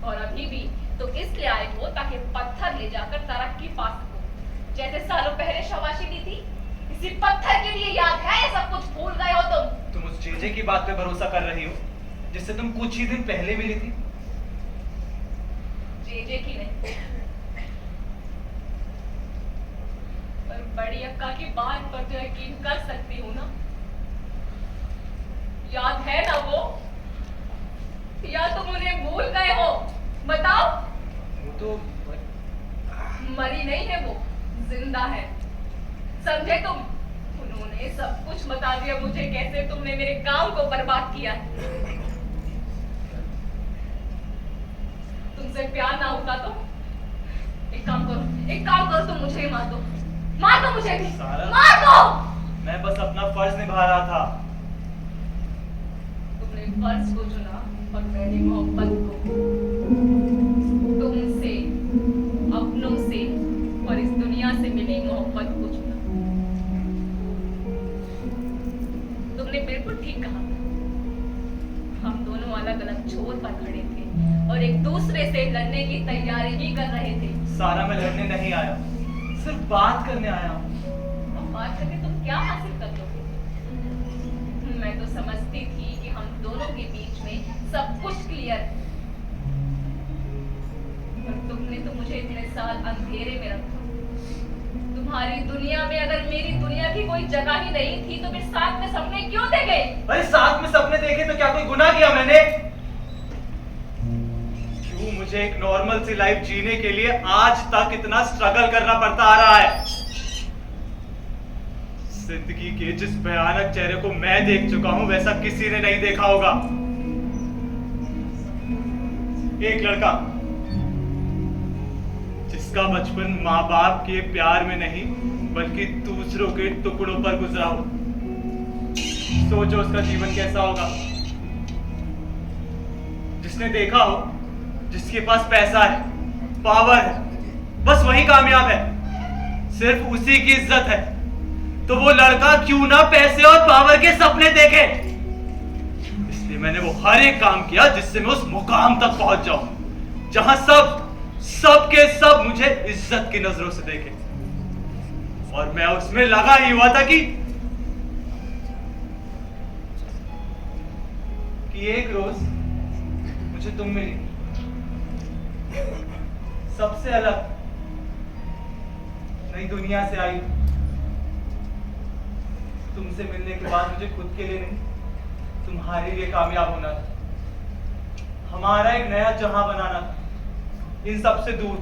और अभी भी तो इसलिए आए हो ताकि पत्थर ले जाकर तरक्की पा सको, जैसे सालों पहले शाबाशी दी थी। इसी पत्थर के लिए याद है? ये सब कुछ भूल गए हो तुम? तुम उस जेजे की बात पे भरोसा कर रही हो जिससे तुम कुछ ही दिन पहले मिली थी? जेजे की नहीं, पर बड़ी अक्का की बात पर तो यकीन कर सकती हूँ ना। याद है ना वो? या तुम उन्हें भूल गए हो? बताओ। वो तो मरी नहीं है वो, जिंदा है, समझे तुम? उन्होंने सब कुछ बता दिया मुझे, कैसे तुमने मेरे गांव को बर्बाद किया है। तुमसे प्यार ना होता तो एक काम करो, तुम मुझे ही मार दो मुझे भी, मार दो। मैं बस अपना फर्ज निभा रहा था। तुमने फर्ज को चुना और मैंने मोहब्बत को, तुमसे, अपनों से और इस दुनिया से मिली मोहब्बत को चुना। तुम तुमने बिल्कुल ठीक कहा। हम दोनों अलग अलग छोर पर खड़े थे और एक दूसरे से लड़ने की तैयारी ही कर रहे थे। सारा मैं लड़ने नहीं आया, सिर्फ बात करने आया हूँ। अब बात करके तुम क्या हासिल कर लोगे? मैं तो समझती थी कि हम दोनों के बीच में सब कुछ क्लियर है, पर तुमने तो मुझे इतने साल अंधेरे में रखा। तुम्हारी दुनिया में अगर मेरी दुनिया की कोई जगह ही नहीं थी तो फिर साथ में सपने क्यों देखे? अरे साथ में सपने देखे तो क्या कोई गुनाह किया मैंने? क्यों मुझे एक नॉर्मल सी लाइफ जीने के लिए आज तक इतना स्ट्रगल करना पड़ता आ रहा है? जिंदगी के जिस भयानक चेहरे को मैं देख चुका हूं वैसा किसी ने नहीं देखा होगा। एक लड़का जिसका बचपन माँ बाप के प्यार में नहीं बल्कि दूसरों के टुकड़ों पर गुजरा हो। सोचो उसका जीवन कैसा होगा। जिसने देखा हो जिसके पास पैसा है, पावर है, बस वही कामयाब है, सिर्फ उसी की इज्जत है। तो वो लड़का क्यों ना पैसे और पावर के सपने देखे। इसलिए मैंने वो हर एक काम किया जिससे मैं उस मुकाम तक पहुंच जाऊं जहां सब के सब मुझे इज्जत की नजरों से देखे। और मैं उसमें लगा ही हुआ था कि एक रोज मुझे तुम मिली, सबसे अलग, नई दुनिया से आई। तुमसे मिलने के बाद मुझे खुद के लिए नहीं तुम्हारे लिए कामयाब होना था, हमारा एक नया जहां बनाना था, इन सब से दूर,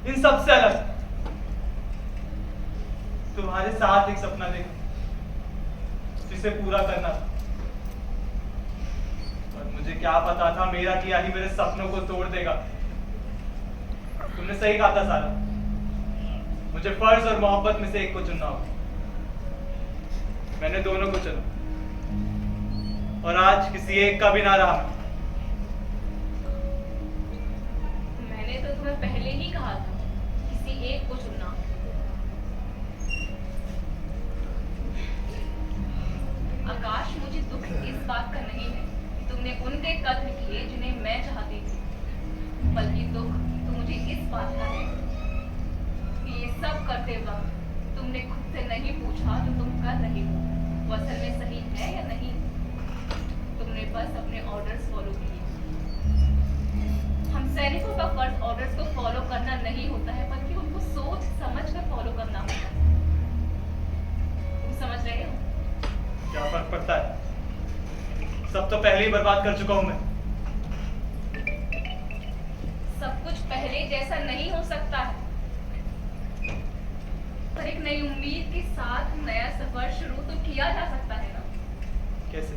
इन सब से अलग। तुम्हारे साथ एक सपना देखा जिसे पूरा करना था, और मुझे क्या पता था मेरा किया ही मेरे सपनों को तोड़ देगा। तुमने सही कहा था सारा, मुझे फर्ज और मोहब्बत में से एक को चुनना होगा। मैंने दोनों को चुना और आज किसी एक का भी ना रहा। मैंने तो तुम्हें पहले ही कहा था किसी एक को चुनना। आकाश, मुझे दुख इस बात का नहीं है कि तुमने उनके कत्ल किए जिन्हें मैं चाहती थी, बल्कि दुख तो मुझे इस बात का है कि ये सब करते वक्त तुमने खुद से नहीं पूछा जो तुम कर रही हो वो असल में सही है या नहीं। तुमने बस अपने ऑर्डर्स फॉलो किए। हम सैनिकों का फर्ज ऑर्डर्स को फॉलो करना नहीं होता है बल्कि उनको सोच समझ कर फॉलो करना होता है। तुम समझ रहे हो? क्या फर्क पड़ता है, सब तो पहले ही बर्बाद कर चुका हूं मैं। सब कुछ पहले जैसा नहीं हो सकता है, पर एक नई उम्मीद के साथ नया सफर शुरू तो किया जा सकता है ना। कैसे?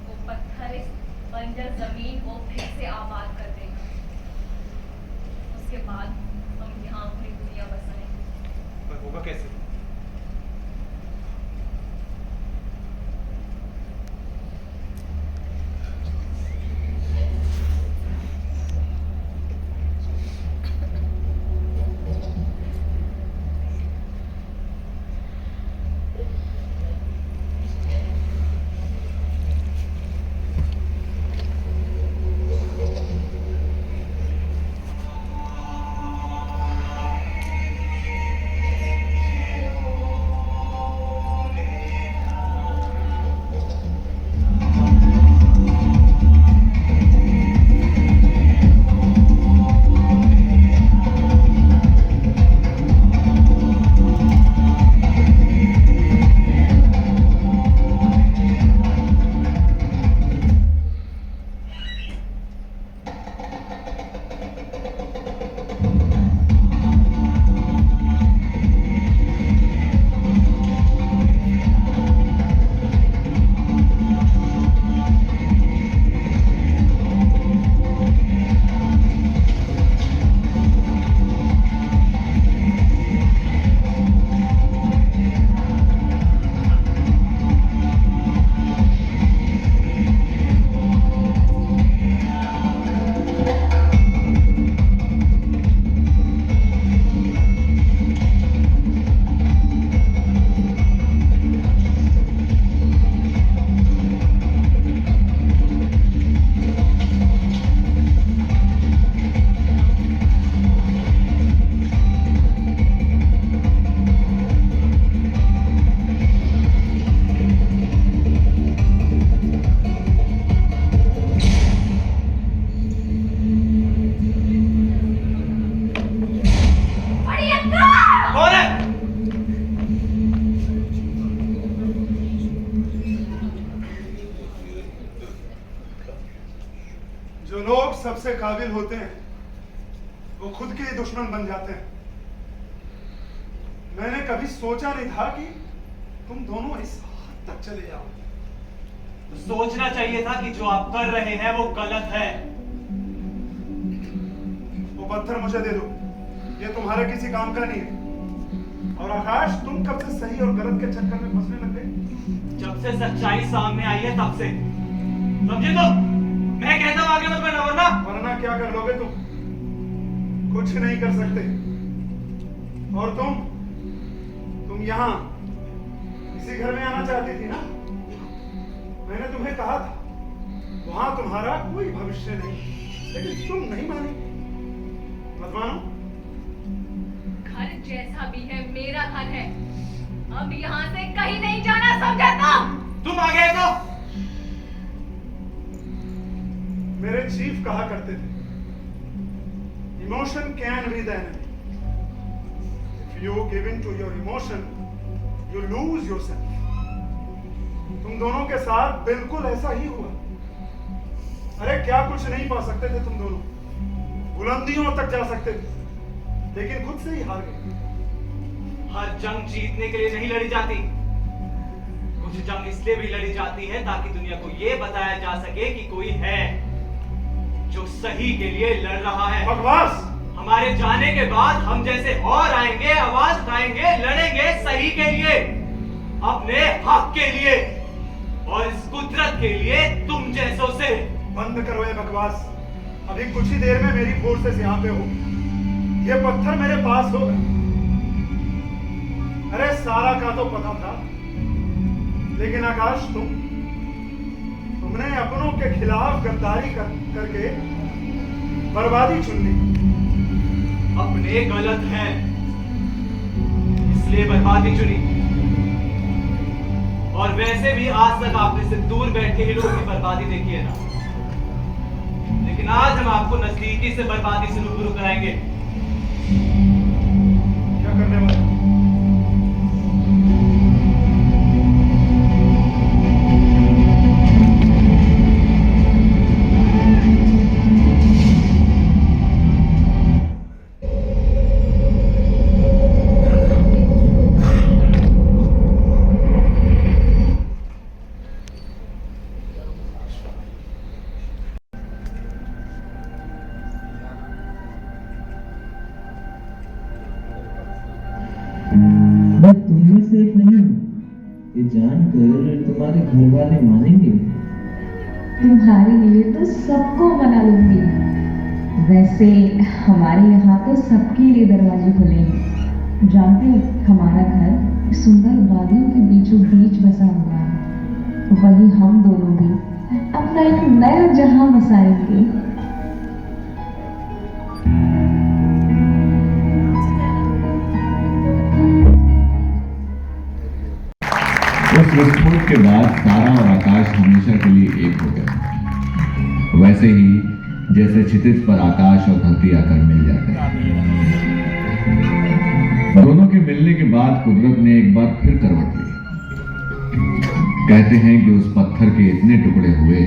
वो पत्थर इस बंजर जमीन को फिर से आबाद कर देगा। उसके बाद हम यहाँ अपनी दुनिया बसाएंगे। पर होगा कैसे? से काबिल होते हैं वो खुद के ही दुश्मन बन जाते हैं। मैंने कभी सोचा नहीं था कि तुम दोनों इस हद तक चले जाओ। तो सोचना चाहिए था कि जो आप कर रहे हैं वो गलत है। वो पत्थर मुझे दे दो, ये तुम्हारे किसी काम का नहीं है। और आकाश, तुम कब से सही और गलत के चक्कर में फंसने लग गए? जब से सच्चाई सामने आई है तब से। समझे तो? मैं कहता हूं आगे मत बढ़ना, वरना वरना क्या कर लोगे तुम? कुछ नहीं कर सकते। और तुम यहाँ इसी घर में आना चाहती थी ना? मैंने तुम्हें कहा था वहां तुम्हारा कोई भविष्य नहीं, लेकिन तुम नहीं मानी। मत मानो। घर जैसा भी है मेरा घर है, अब यहाँ से कहीं नहीं जाना, समझे तुम आ गए तो? मेरे चीफ कहा करते थे, emotion can be the enemy. If you give in to your emotion you lose yourself. तुम दोनों के साथ बिल्कुल ऐसा ही हुआ। अरे क्या कुछ नहीं पा सकते थे तुम दोनों? बुलंदियों तक जा सकते थे, लेकिन खुद से ही हार गए। हर जंग जीतने के लिए नहीं लड़ी जाती, कुछ जंग इसलिए भी लड़ी जाती है ताकि दुनिया को यह बताया जा सके कि कोई है जो सही के लिए लड़ रहा है। बकवास। हमारे जाने के बाद हम जैसे और आएंगे, आवाज उठाएंगे, लड़ेंगे सही के लिए, अपने हक के लिए और इस कुदरत के लिए तुम जैसों से। बंद करो ये बकवास। अभी कुछ ही देर में मेरी फोर्सेस यहाँ पे हो, ये पत्थर मेरे पास होगा। अरे सारा का तो पता था, लेकिन आकाश तुमने अपनों के खिलाफ गद्दारी करके बर्बादी चुन ली। अपने गलत है इसलिए बर्बादी चुनी, और वैसे भी आज तक आपने से दूर बैठे ही लोगों की बर्बादी देखी है ना, लेकिन आज हम आपको नजदीकी से बर्बादी से रूबरू कराएंगे। क्या करने वाले? मैं तुम्हें से एक नहीं हूँ, ये जानकर तुम्हारे घर वाले मानेंगे? तुम्हारे लिए तो सबको मना लूंगी। वैसे हमारे यहाँ तो सबके लिए दरवाजे खुले हैं। जानते हो, हमारा घर सुंदर वादियों के बीचों बीच बसा हुआ है। वही हम दोनों भी अपना एक नया जहां बसाएंगे। उस विस्फोट के बाद सारा और आकाश हमेशा के लिए एक हो गए। वैसे ही जैसे क्षितिज पर आकाश और धरती आकर मिल जाते हैं। दोनों के मिलने के बाद कुदरत ने एक बार फिर करवट ली। कहते हैं कि उस पत्थर के इतने टुकड़े हुए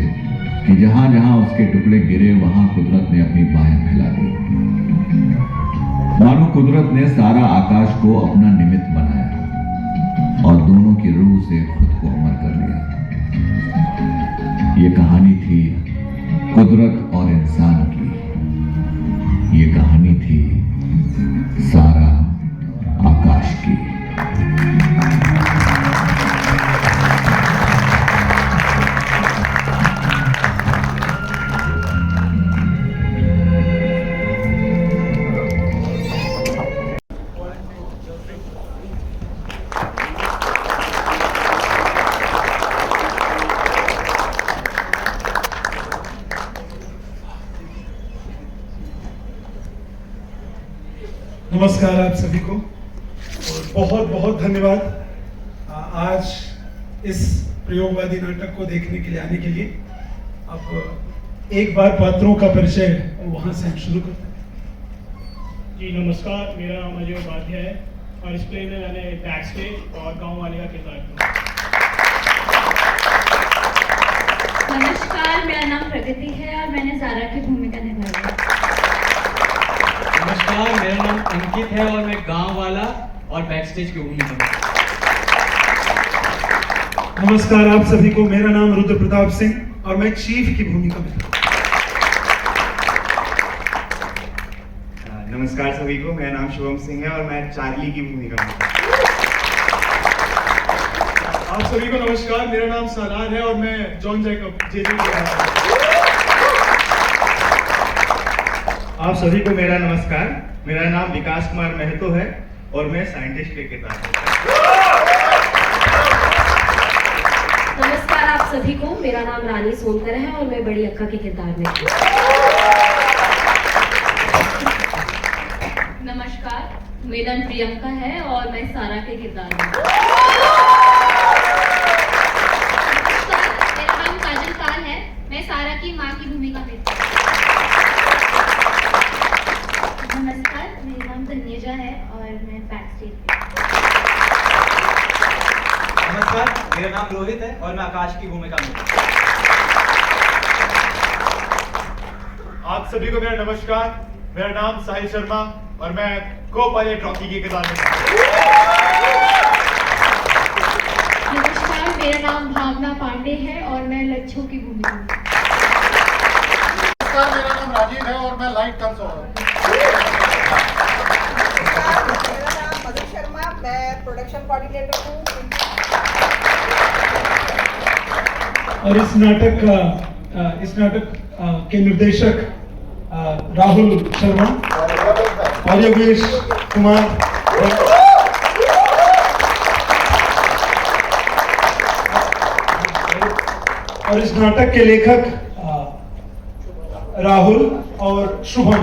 कि जहां जहां उसके टुकड़े गिरे वहां कुदरत ने अपनी बाहें फैला दी। मानो कुदरत ने सारा आकाश को अपना निमित्त बनाया और दोनों की रूह से खुद को अमर कर लिया। ये कहानी थी कुदरत और इंसान की। ये कहानी थी सारा आकाश की। नमस्कार आप सभी को और बहुत बहुत धन्यवाद आज इस प्रयोगवादी नाटक को देखने के लिए आने के लिए। अब एक बार पात्रों का परिचय वहां से हम शुरू करते हैं। जी नमस्कार, मेरा नाम अजय उपाध्याय है और इस प्ले में मैंने बैक्स पे और गाँव वाले का किरदार किया। नमस्कार, मेरा नाम प्रगति है और मैंने ज़ारा की भूमिका निभाई है। नमस्कार, मेरा नाम अंकित है और मैं गांव वाला और बैकस्टेज की भूमिका में। नमस्कार आप सभी को, मेरा नाम रुद्र प्रताप सिंह और मैं चीफ की भूमिका में था। नमस्कार सभी को, मेरा नाम शुभम सिंह है और मैं चार्ली की भूमिका में हूं। आप सभी को नमस्कार, मेरा नाम सालार है और मैं जॉन जैकब जेजे आप सभी को मेरा नमस्कार, मेरा नाम विकास कुमार महतो है और मैं साइंटिस्ट के किरदार में। नमस्कार आप सभी को, मेरा नाम रानी सोनकर है और मैं बड़ी अक्का के किरदार में हूं। नमस्कार, मेरा नाम प्रियंका है और मैं सारा के किरदार में हूं। नमस्कार, मेरा नाम काजल पाल है, मैं सारा की माँ की भूमिका में हूं। नमस्कार, मेरा नाम धन्यजा है और मैं बैकस्टेज पे। नमस्कार, मेरा नाम रोहित है और मैं आकाश की भूमिका में हूं। आप सभी को मेरा नमस्कार, मेरा नाम साहिल शर्मा और मैं को पायलट रॉकी के किरदार में हूं। नमस्कार, मेरा नाम भावना पांडे है और मैं लच्छू की भूमिका में। नमस्कार, मेरा नाम राजीव है और मैं लाइट कंसोल। मेरा नाम मधु शर्मा, मैं प्रोडक्शन कोऑर्डिनेटर हूँ। और इस नाटक के निर्देशक राहुल शर्मा और योगेश कुमार और इस नाटक के लेखक राहुल और शुभम।